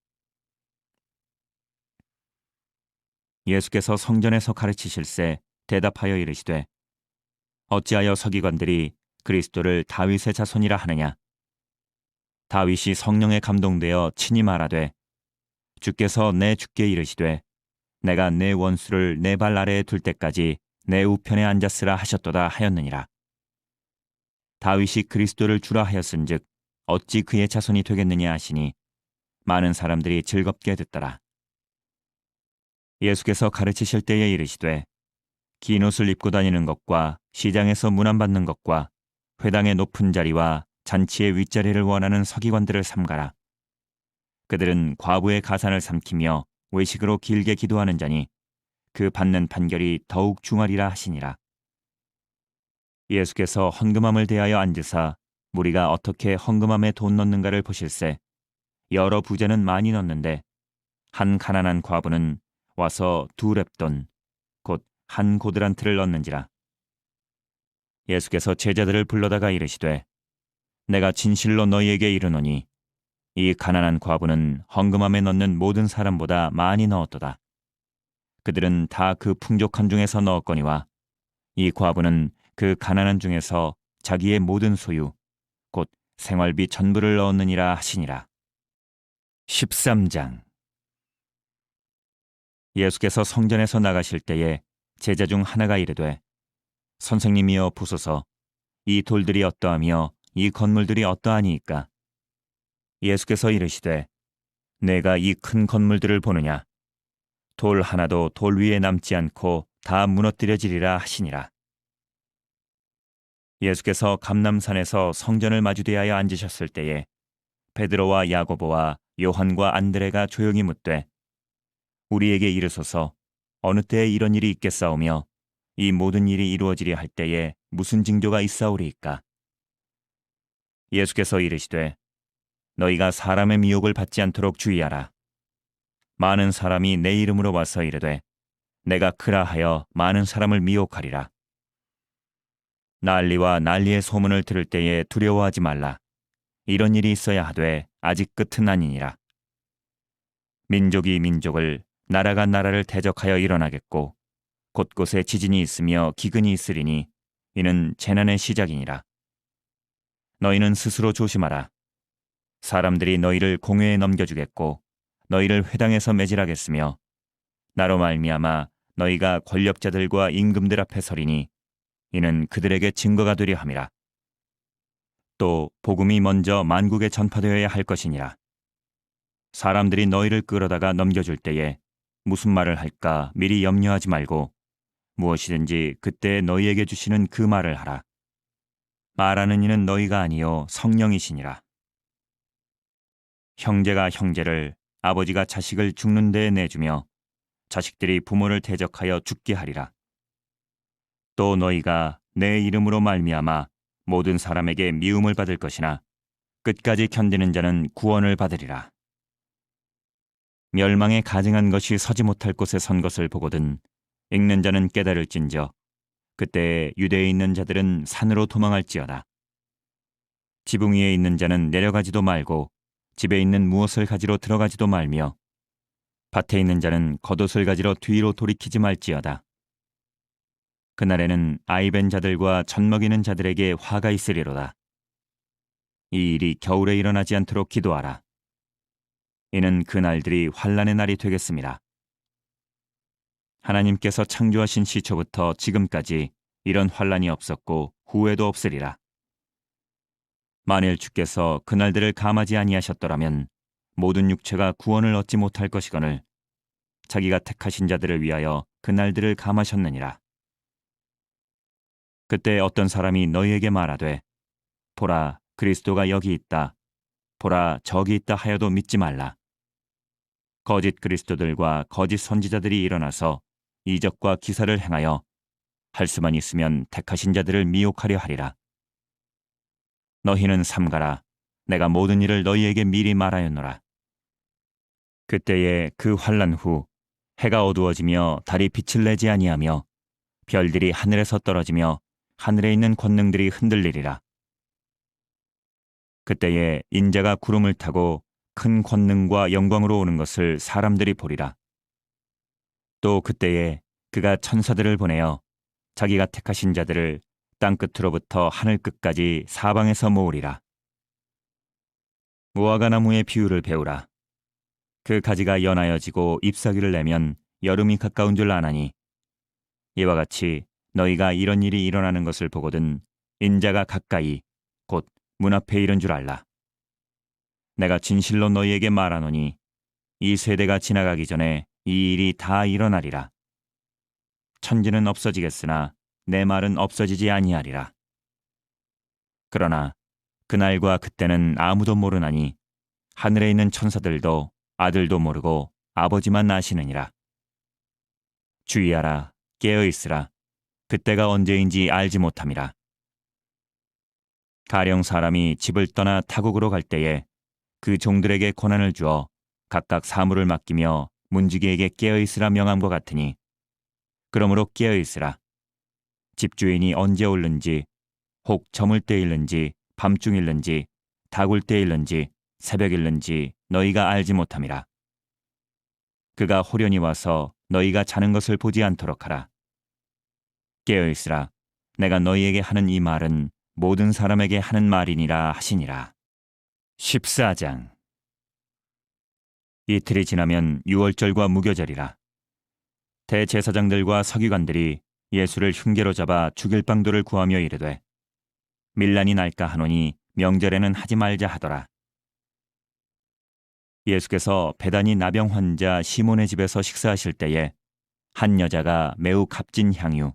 예수께서 성전에서 가르치실세 대답하여 이르시되 어찌하여 서기관들이 그리스도를 다윗의 자손이라 하느냐. 다윗이 성령에 감동되어 친히 말하되 주께서 내 주께 이르시되 내가 내 원수를 내 발 아래에 둘 때까지 내 우편에 앉았으라 하셨도다 하였느니라. 다윗이 그리스도를 주라 하였은즉 어찌 그의 자손이 되겠느냐 하시니 많은 사람들이 즐겁게 듣더라. 예수께서 가르치실 때에 이르시되 긴 옷을 입고 다니는 것과 시장에서 문안받는 것과 회당의 높은 자리와 잔치의 윗자리를 원하는 서기관들을 삼가라. 그들은 과부의 가산을 삼키며 외식으로 길게 기도하는 자니 그 받는 판결이 더욱 중하리라 하시니라. 예수께서 헌금함을 대하여 앉으사 무리가 어떻게 헌금함에 돈 넣는가를 보실세 여러 부자는 많이 넣는데 한 가난한 과부는 와서 2렙돈 곧 한 고드란트를 넣는지라. 예수께서 제자들을 불러다가 이르시되 내가 진실로 너희에게 이르노니 이 가난한 과부는 헌금함에 넣는 모든 사람보다 많이 넣었도다. 그들은 다 그 풍족한 중에서 넣었거니와 이 과부는 그 가난한 중에서 자기의 모든 소유 곧 생활비 전부를 넣었느니라 하시니라. 13장. 예수께서 성전에서 나가실 때에 제자 중 하나가 이르되 선생님이여 보소서 이 돌들이 어떠하며 이 건물들이 어떠하니이까. 예수께서 이르시되 내가 이 큰 건물들을 보느냐. 돌 하나도 돌 위에 남지 않고 다 무너뜨려지리라 하시니라. 예수께서 감람산에서 성전을 마주대하여 앉으셨을 때에 베드로와 야고보와 요한과 안드레가 조용히 묻되 우리에게 이르소서 어느 때에 이런 일이 있겠사오며 이 모든 일이 이루어지리 할 때에 무슨 징조가 있사오리이까. 예수께서 이르시되 너희가 사람의 미혹을 받지 않도록 주의하라. 많은 사람이 내 이름으로 와서 이르되 내가 크라 하여 많은 사람을 미혹하리라. 난리와 난리의 소문을 들을 때에 두려워하지 말라. 이런 일이 있어야 하되 아직 끝은 아니니라. 민족이 민족을 나라가 나라를 대적하여 일어나겠고 곳곳에 지진이 있으며 기근이 있으리니 이는 재난의 시작이니라. 너희는 스스로 조심하라. 사람들이 너희를 공회에 넘겨주겠고 너희를 회당에서 매질하겠으며 나로 말미암아 너희가 권력자들과 임금들 앞에 서리니 이는 그들에게 증거가 되려 함이라. 또 복음이 먼저 만국에 전파되어야 할 것이니라. 사람들이 너희를 끌어다가 넘겨줄 때에 무슨 말을 할까 미리 염려하지 말고 무엇이든지 그때 너희에게 주시는 그 말을 하라. 말하는 이는 너희가 아니요 성령이시니라. 형제가 형제를 아버지가 자식을 죽는 데에 내주며 자식들이 부모를 대적하여 죽게 하리라. 또 너희가 내 이름으로 말미암아 모든 사람에게 미움을 받을 것이나 끝까지 견디는 자는 구원을 받으리라. 멸망에 가증한 것이 서지 못할 곳에 선 것을 보거든 읽는 자는 깨달을진저 그때 유대에 있는 자들은 산으로 도망할지어다. 지붕 위에 있는 자는 내려가지도 말고 집에 있는 무엇을 가지러 들어가지도 말며 밭에 있는 자는 겉옷을 가지러 뒤로 돌이키지 말지어다. 그날에는 아이벤 자들과 젖먹이는 자들에게 화가 있으리로다. 이 일이 겨울에 일어나지 않도록 기도하라. 이는 그 날들이 환난의 날이 되겠습니다. 하나님께서 창조하신 시초부터 지금까지 이런 환난이 없었고 후에도 없으리라. 만일 주께서 그날들을 감하지 아니하셨더라면 모든 육체가 구원을 얻지 못할 것이거늘 자기가 택하신 자들을 위하여 그날들을 감하셨느니라. 그때 어떤 사람이 너희에게 말하되 보라 그리스도가 여기 있다. 보라 저기 있다 하여도 믿지 말라. 거짓 그리스도들과 거짓 선지자들이 일어나서 이적과 기사를 행하여 할 수만 있으면 택하신 자들을 미혹하려 하리라. 너희는 삼가라. 내가 모든 일을 너희에게 미리 말하였노라. 그때에 그 환난 후 해가 어두워지며 달이 빛을 내지 아니하며 별들이 하늘에서 떨어지며 하늘에 있는 권능들이 흔들리리라. 그때에 인자가 구름을 타고 큰 권능과 영광으로 오는 것을 사람들이 보리라. 또 그때에 그가 천사들을 보내어 자기가 택하신 자들을 땅끝으로부터 하늘 끝까지 사방에서 모으리라. 무화과 나무의 비유를 배우라. 그 가지가 연하여지고 잎사귀를 내면 여름이 가까운 줄 아나니 이와 같이 너희가 이런 일이 일어나는 것을 보거든 인자가 가까이 곧 문 앞에 이른 줄 알라. 내가 진실로 너희에게 말하노니 이 세대가 지나가기 전에 이 일이 다 일어나리라. 천지는 없어지겠으나 내 말은 없어지지 아니하리라. 그러나 그날과 그때는 아무도 모르나니 하늘에 있는 천사들도 아들도 모르고 아버지만 아시느니라. 주의하라, 깨어 있으라. 그때가 언제인지 알지 못함이라. 가령 사람이 집을 떠나 타국으로 갈 때에 그 종들에게 권한을 주어 각각 사물을 맡기며 문지기에게 깨어 있으라 명함과 같으니, 그러므로 깨어 있으라. 집주인이 언제 올는지, 혹 저물 때일는지 밤중일는지 다굴 때일는지 새벽일는지 너희가 알지 못함이라. 그가 호련히 와서 너희가 자는 것을 보지 않도록 하라. 깨어 있으라. 내가 너희에게 하는 이 말은 모든 사람에게 하는 말이니라 하시니라. 14장. 이틀이 지나면 유월절과 무교절이라. 대제사장들과 서기관들이 예수를 흉계로 잡아 죽일 방도를 구하며 이르되 밀란이 날까 하노니 명절에는 하지 말자 하더라. 예수께서 베다니 나병 환자 시몬의 집에서 식사하실 때에 한 여자가 매우 값진 향유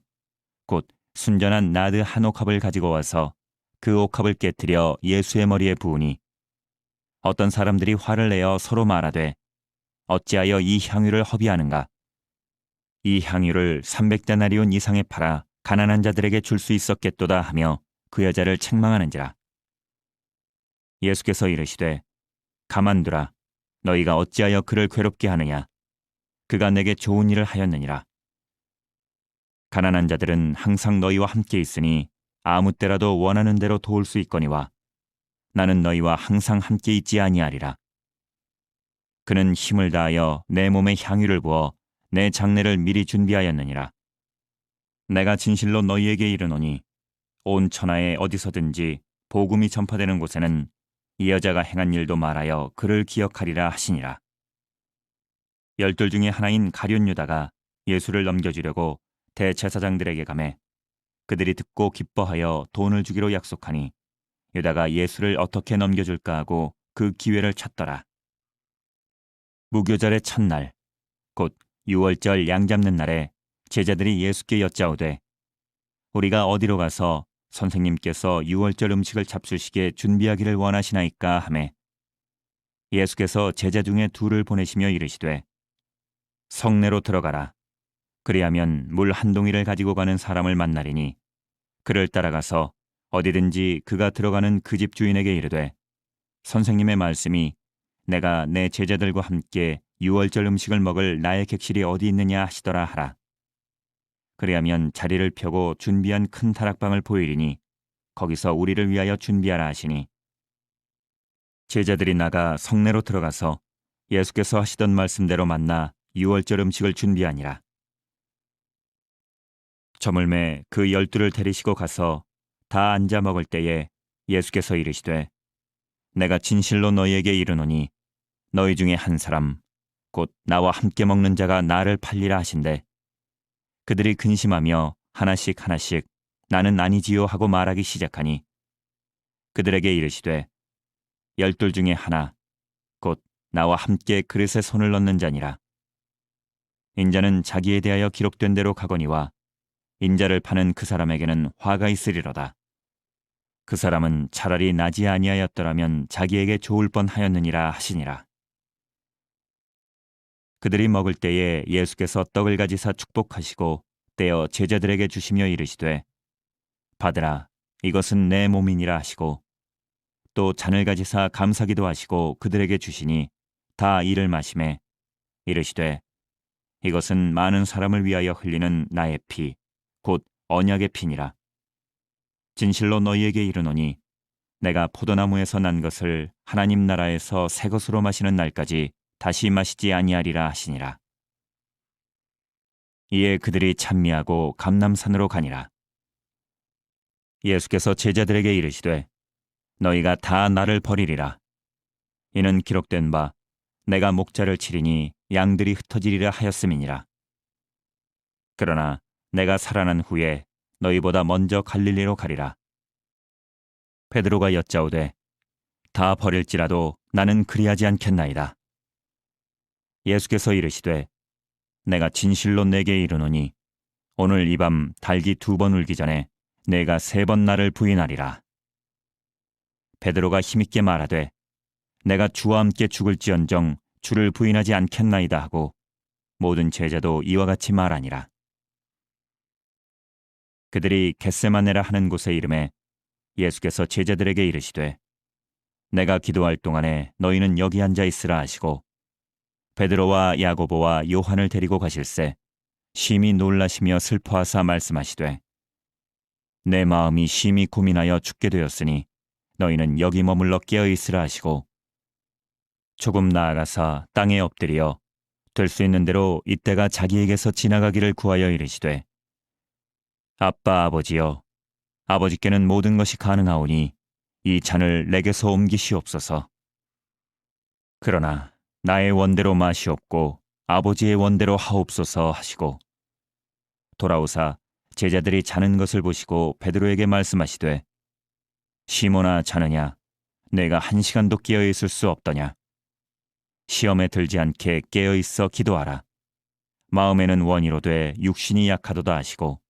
곧 순전한 나드 한 옥합을 가지고 와서 그 옥합을 깨뜨려 예수의 머리에 부으니, 어떤 사람들이 화를 내어 서로 말하되 어찌하여 이 향유를 허비하는가? 이 향유를 300데나리온 이상에 팔아 가난한 자들에게 줄 수 있었겠도다 하며 그 여자를 책망하는지라. 예수께서 이르시되 가만두라. 너희가 어찌하여 그를 괴롭게 하느냐? 그가 내게 좋은 일을 하였느니라. 가난한 자들은 항상 너희와 함께 있으니 아무 때라도 원하는 대로 도울 수 있거니와 나는 너희와 항상 함께 있지 아니하리라. 그는 힘을 다하여 내 몸에 향유를 부어 내 장례를 미리 준비하였느니라. 내가 진실로 너희에게 이르노니 온 천하에 어디서든지 복음이 전파되는 곳에는 이 여자가 행한 일도 말하여 그를 기억하리라 하시니라. 12 중에 하나인 가룟 유다가 예수를 넘겨주려고 대제사장들에게 가매 그들이 듣고 기뻐하여 돈을 주기로 약속하니 유다가 예수를 어떻게 넘겨줄까 하고 그 기회를 찾더라. 무교절의 첫날 곧 유월절 양 잡는 날에 제자들이 예수께 여짜오되 우리가 어디로 가서 선생님께서 유월절 음식을 잡수시게 준비하기를 원하시나이까 하매 예수께서 제자 중에 둘을 보내시며 이르시되 성내로 들어가라. 그리하면 물 한 동이를 가지고 가는 사람을 만나리니 그를 따라가서 어디든지 그가 들어가는 그 집 주인에게 이르되 선생님의 말씀이 내가 내 제자들과 함께 유월절 음식을 먹을 나의 객실이 어디 있느냐 하시더라 하라. 그리하면 자리를 펴고 준비한 큰 다락방을 보이리니 거기서 우리를 위하여 준비하라 하시니 제자들이 나가 성내로 들어가서 예수께서 하시던 말씀대로 만나 유월절 음식을 준비하니라. 저물매 그 12를 데리시고 가서 다 앉아 먹을 때에 예수께서 이르시되 내가 진실로 너희에게 이르노니 너희 중에 한 사람 곧 나와 함께 먹는 자가 나를 팔리라 하신대. 그들이 근심하며 하나씩 하나씩 나는 아니지요 하고 말하기 시작하니 그들에게 이르시되 12 중에 하나 곧 나와 함께 그릇에 손을 넣는 자니라. 인자는 자기에 대하여 기록된 대로 가거니와 인자를 파는 그 사람에게는 화가 있으리로다. 그 사람은 차라리 나지 아니하였더라면 자기에게 좋을 뻔하였느니라 하시니라. 그들이 먹을 때에 예수께서 떡을 가지사 축복하시고 떼어 제자들에게 주시며 이르시되 받으라, 이것은 내 몸이니라 하시고 또 잔을 가지사 감사기도 하시고 그들에게 주시니 다 이를 마시매 이르시되 이것은 많은 사람을 위하여 흘리는 나의 피 곧 언약의 피니라. 진실로 너희에게 이르노니 내가 포도나무에서 난 것을 하나님 나라에서 새 것으로 마시는 날까지 다시 마시지 아니하리라 하시니라. 이에 그들이 찬미하고 감람산으로 가니라. 예수께서 제자들에게 이르시되 너희가 다 나를 버리리라. 이는 기록된 바 내가 목자를 치리니 양들이 흩어지리라 하였음이니라. 그러나 내가 살아난 후에 너희보다 먼저 갈릴리로 가리라. 베드로가 여짜오되 다 버릴지라도 나는 그리하지 않겠나이다. 예수께서 이르시되 내가 진실로 내게 이르노니 오늘 이 밤 닭이 2번 울기 전에 내가 3번 나를 부인하리라. 베드로가 힘있게 말하되 내가 주와 함께 죽을지언정 주를 부인하지 않겠나이다 하고 모든 제자도 이와 같이 말하니라. 그들이 겟세마네라 하는 곳에 이름에 예수께서 제자들에게 이르시되 내가 기도할 동안에 너희는 여기 앉아 있으라 하시고 베드로와 야고보와 요한을 데리고 가실새 심히 놀라시며 슬퍼하사 말씀하시되 내 마음이 심히 고민하여 죽게 되었으니 너희는 여기 머물러 깨어 있으라 하시고 조금 나아가사 땅에 엎드려 될 수 있는 대로 이때가 자기에게서 지나가기를 구하여 이르시되 아빠 아버지여 아버지께는 모든 것이 가능하오니 이 잔을 내게서 옮기시옵소서. 그러나 나의 원대로 마시옵고 아버지의 원대로 하옵소서 하시고 돌아오사 제자들이 자는 것을 보시고 베드로에게 말씀하시되 시몬아 자느냐 내가 1시간도 깨어 있을 수 없더냐 시험에 들지 않게 깨어 있어 기도하라. 마음에는 원이로되 육신이 약하도다 하시고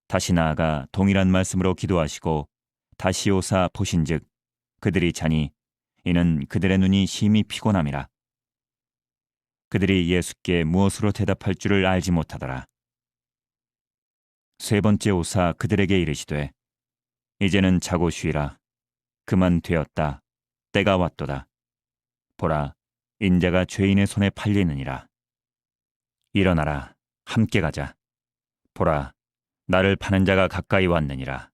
다시 나아가 동일한 말씀으로 기도하시고 다시 오사 보신즉 그들이 자니 이는 그들의 눈이 심히 피곤함이라. 그들이 예수께 무엇으로 대답할 줄을 알지 못하더라. 3번째 오사 그들에게 이르시되 이제는 자고 쉬라. 그만 되었다. 때가 왔도다. 보라 인자가 죄인의 손에 팔리느니라. 일어나라. 함께 가자. 보라 나를 파는 자가 가까이 왔느니라.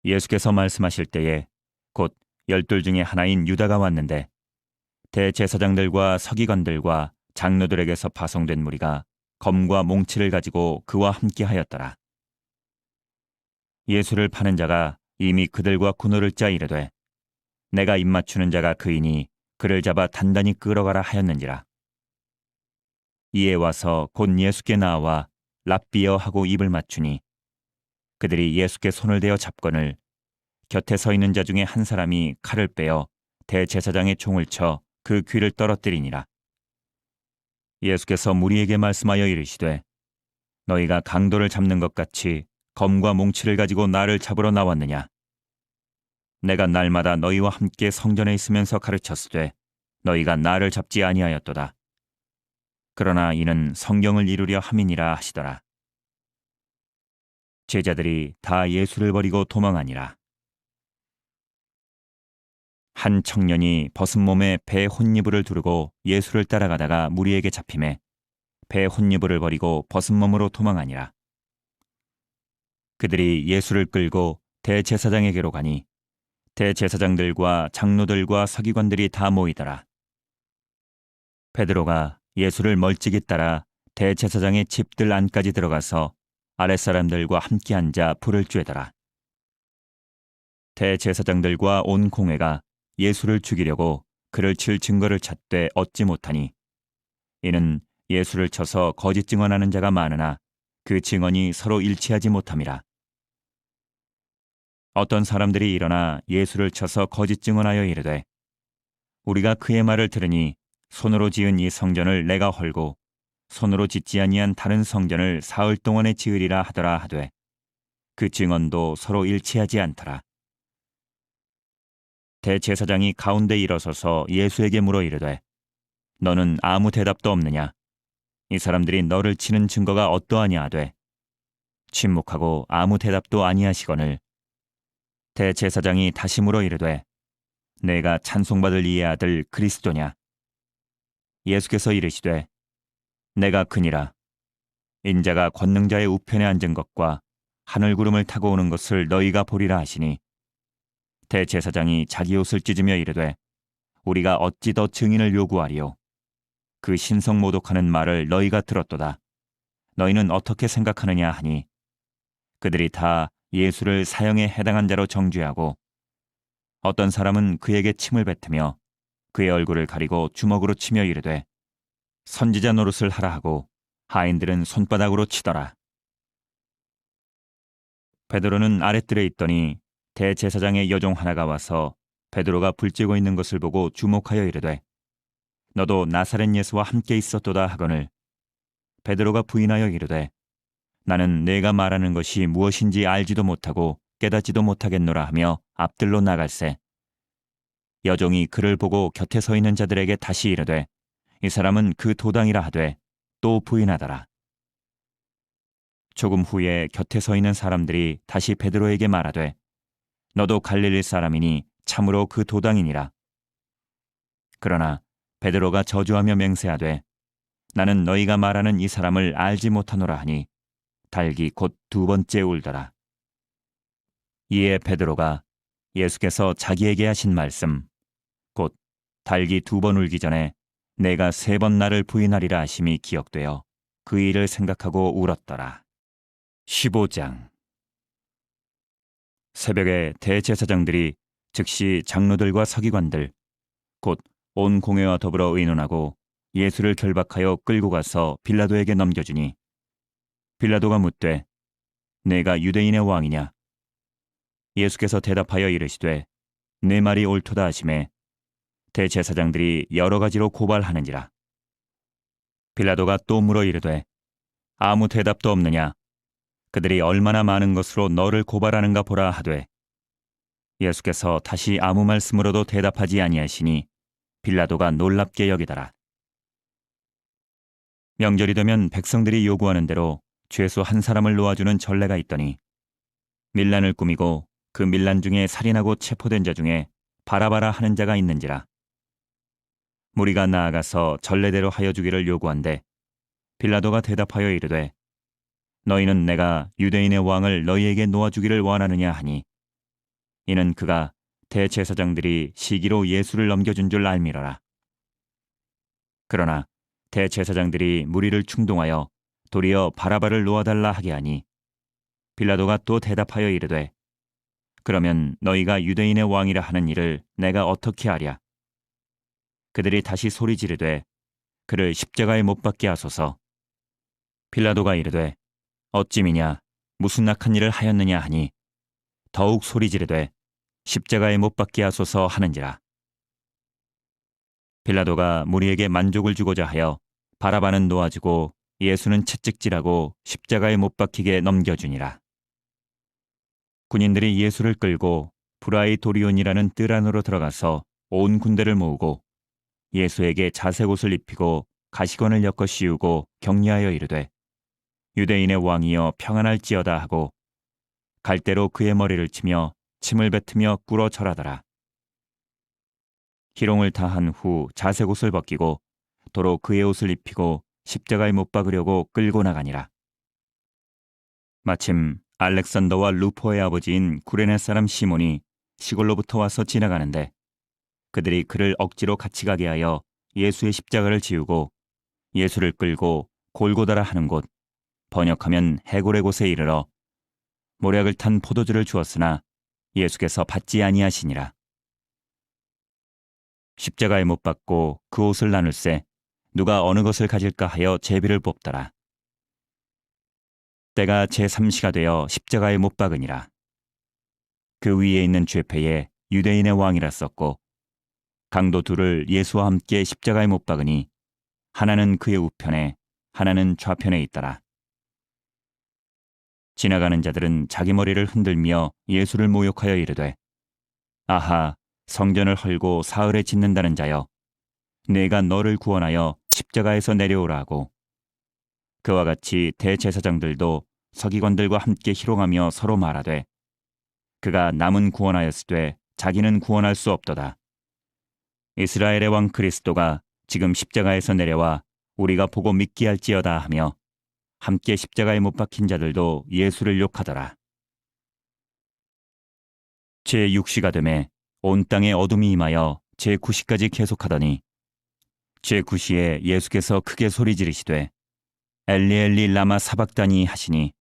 예수께서 말씀하실 때에 곧 12 중에 하나인 유다가 왔는데 대제사장들과 서기관들과 장로들에게서 파송된 무리가 검과 몽치를 가지고 그와 함께 하였더라. 예수를 파는 자가 이미 그들과 군호를 짜 이르되 내가 입맞추는 자가 그이니 그를 잡아 단단히 끌어가라 하였는지라. 이에 와서 곧 예수께 나와 랍비여 하고 입을 맞추니 그들이 예수께 손을 대어 잡거늘 곁에 서 있는 자 중에 한 사람이 칼을 빼어 대제사장의 총을 쳐 그 귀를 떨어뜨리니라. 예수께서 무리에게 말씀하여 이르시되 너희가 강도를 잡는 것 같이 검과 몽치를 가지고 나를 잡으러 나왔느냐. 내가 날마다 너희와 함께 성전에 있으면서 가르쳤으되 너희가 나를 잡지 아니하였도다. 그러나 이는 성경을 이루려 함이니라 하시더라. 제자들이 다 예수를 버리고 도망하니라. 한 청년이 벗은 몸에 배 혼이불을 두르고 예수를 따라가다가 무리에게 잡힘에 배 혼이불을 버리고 벗은 몸으로 도망하니라. 그들이 예수를 끌고 대제사장에게로 가니 대제사장들과 장로들과 서기관들이 다 모이더라. 베드로가 예수를 멀찍이 따라 대제사장의 집들 안까지 들어가서 아랫사람들과 함께 앉아 불을 쬐더라. 대제사장들과 온 공회가 예수를 죽이려고 그를 칠 증거를 찾되 얻지 못하니 이는 예수를 쳐서 거짓 증언하는 자가 많으나 그 증언이 서로 일치하지 못함이라. 어떤 사람들이 일어나 예수를 쳐서 거짓 증언하여 이르되 우리가 그의 말을 들으니 손으로 지은 이 성전을 내가 헐고 손으로 짓지 아니한 다른 성전을 사흘 동안에 지으리라 하더라 하되 그 증언도 서로 일치하지 않더라. 대제사장이 가운데 일어서서 예수에게 물어 이르되 너는 아무 대답도 없느냐. 이 사람들이 너를 치는 증거가 어떠하냐 하되 침묵하고 아무 대답도 아니하시거늘 대제사장이 다시 물어 이르되 내가 찬송받을 이의 아들 그리스도냐. 예수께서 이르시되 내가 그니라. 인자가 권능자의 우편에 앉은 것과 하늘 구름을 타고 오는 것을 너희가 보리라 하시니 대제사장이 자기 옷을 찢으며 이르되 우리가 어찌 더 증인을 요구하리요. 그 신성 모독하는 말을 너희가 들었도다. 너희는 어떻게 생각하느냐 하니 그들이 다 예수를 사형에 해당한 자로 정죄하고 어떤 사람은 그에게 침을 뱉으며 그의 얼굴을 가리고 주먹으로 치며 이르되 선지자 노릇을 하라 하고 하인들은 손바닥으로 치더라. 베드로는 아랫뜰에 있더니 대제사장의 여종 하나가 와서 베드로가 불 쬐고 있는 것을 보고 주목하여 이르되 너도 나사렛 예수와 함께 있었도다 하거늘 베드로가 부인하여 이르되 나는 내가 말하는 것이 무엇인지 알지도 못하고 깨닫지도 못하겠노라 하며 앞들로 나갈새 여종이 그를 보고 곁에 서 있는 자들에게 다시 이르되 이 사람은 그 도당이라 하되 또 부인하더라. 조금 후에 곁에 서 있는 사람들이 다시 베드로에게 말하되 너도 갈릴리 사람이니 참으로 그 도당이니라. 그러나 베드로가 저주하며 맹세하되 나는 너희가 말하는 이 사람을 알지 못하노라 하니 달기 곧 두 번째 울더라. 이에 베드로가 예수께서 자기에게 하신 말씀 곧 달기 두 번 울기 전에 내가 세 번 나를 부인하리라 하심이 기억되어 그 일을 생각하고 울었더라. 15장. 새벽에 대제사장들이 즉시 장로들과 서기관들 곧 온 공회와 더불어 의논하고 예수를 결박하여 끌고 가서 빌라도에게 넘겨주니 빌라도가 묻되 내가 유대인의 왕이냐? 예수께서 대답하여 이르시되 내 말이 옳도다 하시매 대제사장들이 여러 가지로 고발하는지라. 빌라도가 또 물어 이르되 아무 대답도 없느냐? 그들이 얼마나 많은 것으로 너를 고발하는가 보라 하되 예수께서 다시 아무 말씀으로도 대답하지 아니하시니 빌라도가 놀랍게 여기더라. 명절이 되면 백성들이 요구하는 대로 죄수 한 사람을 놓아주는 전례가 있더니 밀란을 꾸미고 그 밀란 중에 살인하고 체포된 자 중에 바라바라 하는 자가 있는지라. 무리가 나아가서 전례대로 하여 주기를 요구한데 빌라도가 대답하여 이르되 너희는 내가 유대인의 왕을 너희에게 놓아주기를 원하느냐 하니 이는 그가 대제사장들이 시기로 예수를 넘겨준 줄 알미러라. 그러나 대제사장들이 무리를 충동하여 도리어 바라바를 놓아달라 하게 하니 빌라도가 또 대답하여 이르되 그러면 너희가 유대인의 왕이라 하는 일을 내가 어떻게 하랴? 그들이 다시 소리 지르되 그를 십자가에 못 박게 하소서. 빌라도가 이르되 어찌미냐 무슨 악한 일을 하였느냐 하니 더욱 소리 지르되 십자가에 못 박게 하소서 하는지라. 빌라도가 무리에게 만족을 주고자 하여 바라바는 놓아주고 예수는 채찍질하고 십자가에 못 박히게 넘겨주니라. 군인들이 예수를 끌고 브라이도리온이라는 뜰 안으로 들어가서 온 군대를 모으고 예수에게 자색 옷을 입히고 가시관을 엮어 씌우고 격려하여 이르되 유대인의 왕이여 평안할지어다 하고 갈대로 그의 머리를 치며 침을 뱉으며 꿇어 절하더라. 희롱을 다한 후 자색 옷을 벗기고 도로 그의 옷을 입히고 십자가에 못 박으려고 끌고 나가니라. 마침 알렉산더와 루포의 아버지인 구레네 사람 시몬이 시골로부터 와서 지나가는데 그들이 그를 억지로 같이 가게 하여 예수의 십자가를 지우고 예수를 끌고 골고다라 하는 곳 번역하면 해골의 곳에 이르러 모략을 탄 포도주를 주었으나 예수께서 받지 아니하시니라. 십자가에 못 박고 그 옷을 나눌세 누가 어느 것을 가질까 하여 제비를 뽑더라. 때가 제3시가 되어 십자가에 못 박으니라. 그 위에 있는 죄패에 유대인의 왕이라 썼고 강도 둘을 예수와 함께 십자가에 못 박으니 하나는 그의 우편에 하나는 좌편에 있더라. 지나가는 자들은 자기 머리를 흔들며 예수를 모욕하여 이르되 아하 성전을 헐고 사흘에 짓는다는 자여 내가 너를 구원하여 십자가에서 내려오라 하고 그와 같이 대제사장들도 서기관들과 함께 희롱하며 서로 말하되 그가 남은 구원하였으되 자기는 구원할 수 없도다. 이스라엘의 왕 그리스도가 지금 십자가에서 내려와 우리가 보고 믿게 할지어다 하며 함께 십자가에 못 박힌 자들도 예수를 욕하더라. 제6시가 되매 온 땅에 어둠이 임하여 제9시까지 계속하더니 제9시에 예수께서 크게 소리 지르시되 엘리 엘리 라마 사박다니 하시니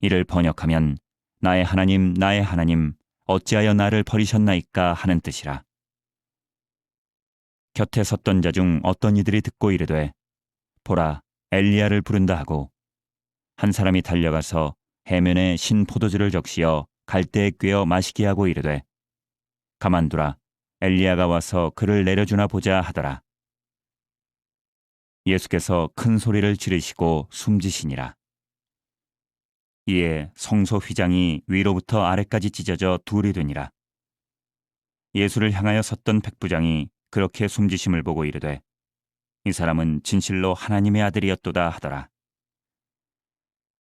이를 번역하면 나의 하나님 나의 하나님 어찌하여 나를 버리셨나이까 하는 뜻이라. 곁에 섰던 자 중 어떤 이들이 듣고 이르되 보라 엘리야를 부른다 하고 한 사람이 달려가서 해면에 신 포도주를 적시어 갈대에 꿰어 마시게 하고 이르되 가만두라 엘리야가 와서 그를 내려주나 보자 하더라. 예수께서 큰 소리를 지르시고 숨지시니라. 이에 성소 휘장이 위로부터 아래까지 찢어져 둘이 되니라. 예수를 향하여 섰던 백부장이 그렇게 숨지심을 보고 이르되 이 사람은 진실로 하나님의 아들이었도다 하더라.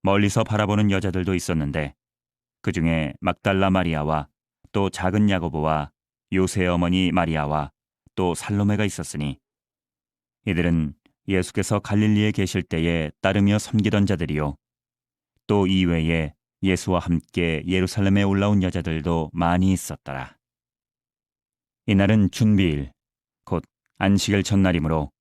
멀리서 바라보는 여자들도 있었는데 그 중에 막달라 마리아와 또 작은 야고보와 요새의 어머니 마리아와 또 살로메가 있었으니 이들은 예수께서 갈릴리에 계실 때에 따르며 섬기던 자들이요 또 이외에 예수와 함께 예루살렘에 올라온 여자들도 많이 있었더라. 이날은 준비일 곧 안식일 첫날이므로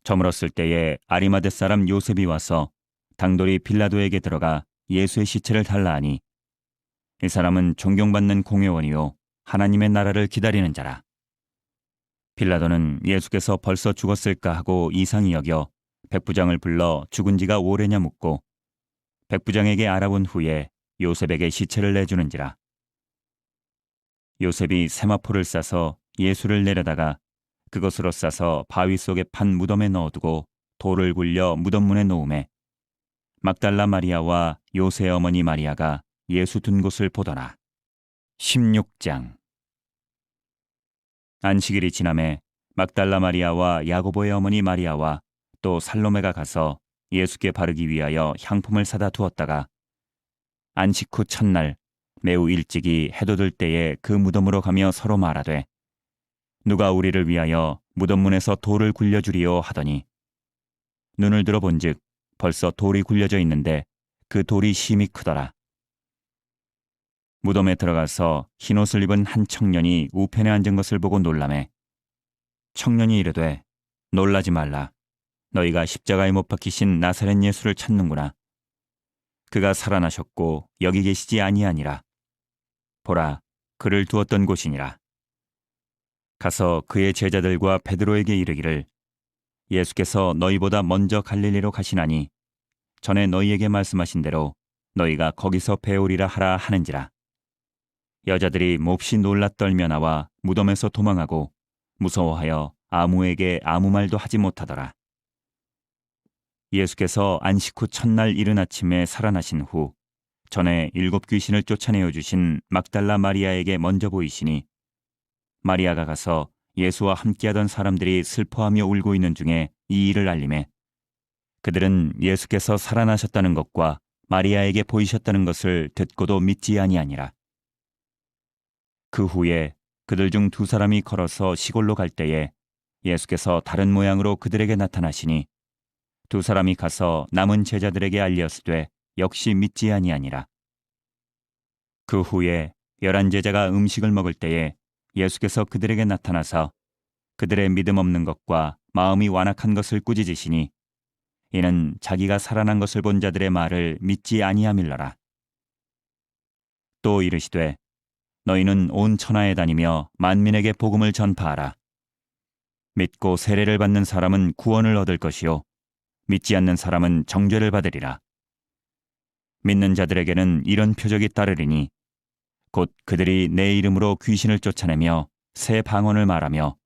저물었을 때에 아리마대 사람 요셉이 와서 당돌이 빌라도에게 들어가 예수의 시체를 달라 하니 이 사람은 존경받는 공회원이요 하나님의 나라를 기다리는 자라. 빌라도는 예수께서 벌써 죽었을까 하고 이상히 여겨 백부장을 불러 죽은 지가 오래냐 묻고 백부장에게 알아본 후에 요셉에게 시체를 내주는지라. 요셉이 세마포를 싸서 예수를 내려다가 그것으로 싸서 바위 속에 판 무덤에 넣어두고 돌을 굴려 무덤 문에 놓음에 막달라 마리아와 요새의 어머니 마리아가 예수 둔 곳을 보더라. 16장. 안식일이 지남에 막달라 마리아와 야고보의 어머니 마리아와 또 살로메가 가서 예수께 바르기 위하여 향품을 사다 두었다가 안식 후 첫날 매우 일찍이 해돋을 때에 그 무덤으로 가며 서로 말하되 누가 우리를 위하여 무덤 문에서 돌을 굴려주리요 하더니 눈을 들어 본즉 벌써 돌이 굴려져 있는데 그 돌이 심히 크더라. 무덤에 들어가서 흰옷을 입은 한 청년이 우편에 앉은 것을 보고 놀라매 청년이 이르되 놀라지 말라. 너희가 십자가에 못 박히신 나사렛 예수를 찾는구나. 그가 살아나셨고 여기 계시지 아니하니라. 보라, 그를 두었던 곳이니라. 가서 그의 제자들과 베드로에게 이르기를 예수께서 너희보다 먼저 갈릴리로 가시나니 전에 너희에게 말씀하신 대로 너희가 거기서 배우리라 하라 하는지라. 여자들이 몹시 놀라 떨며 나와 무덤에서 도망하고 무서워하여 아무에게 아무 말도 하지 못하더라. 예수께서 안식 후 첫날 이른 아침에 살아나신 후 전에 7 귀신을 쫓아내어 주신 막달라 마리아에게 먼저 보이시니 마리아가 가서 예수와 함께하던 사람들이 슬퍼하며 울고 있는 중에 이 일을 알림해 그들은 예수께서 살아나셨다는 것과 마리아에게 보이셨다는 것을 듣고도 믿지 아니하니라. 그 후에 그들 중 2 사람이 걸어서 시골로 갈 때에 예수께서 다른 모양으로 그들에게 나타나시니 2 사람이 가서 남은 제자들에게 알렸으되 역시 믿지 아니하니라. 그 후에 11 제자가 음식을 먹을 때에 예수께서 그들에게 나타나서 그들의 믿음 없는 것과 마음이 완악한 것을 꾸짖으시니 이는 자기가 살아난 것을 본 자들의 말을 믿지 아니함일러라. 또 이르시되 너희는 온 천하에 다니며 만민에게 복음을 전파하라. 믿고 세례를 받는 사람은 구원을 얻을 것이요 믿지 않는 사람은 정죄를 받으리라. 믿는 자들에게는 이런 표적이 따르리니 곧 그들이 내 이름으로 귀신을 쫓아내며 새 방언을 말하며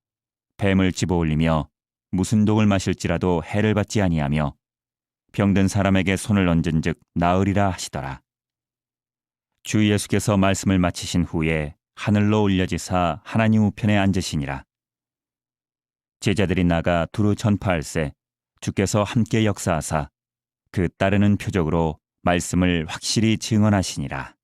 뱀을 집어올리며 무슨 독을 마실지라도 해를 받지 아니하며 병든 사람에게 손을 얹은즉 나으리라 하시더라. 주 예수께서 말씀을 마치신 후에 하늘로 올려지사 하나님 우편에 앉으시니라. 제자들이 나가 두루 전파할세 주께서 함께 역사하사 그 따르는 표적으로 말씀을 확실히 증언하시니라.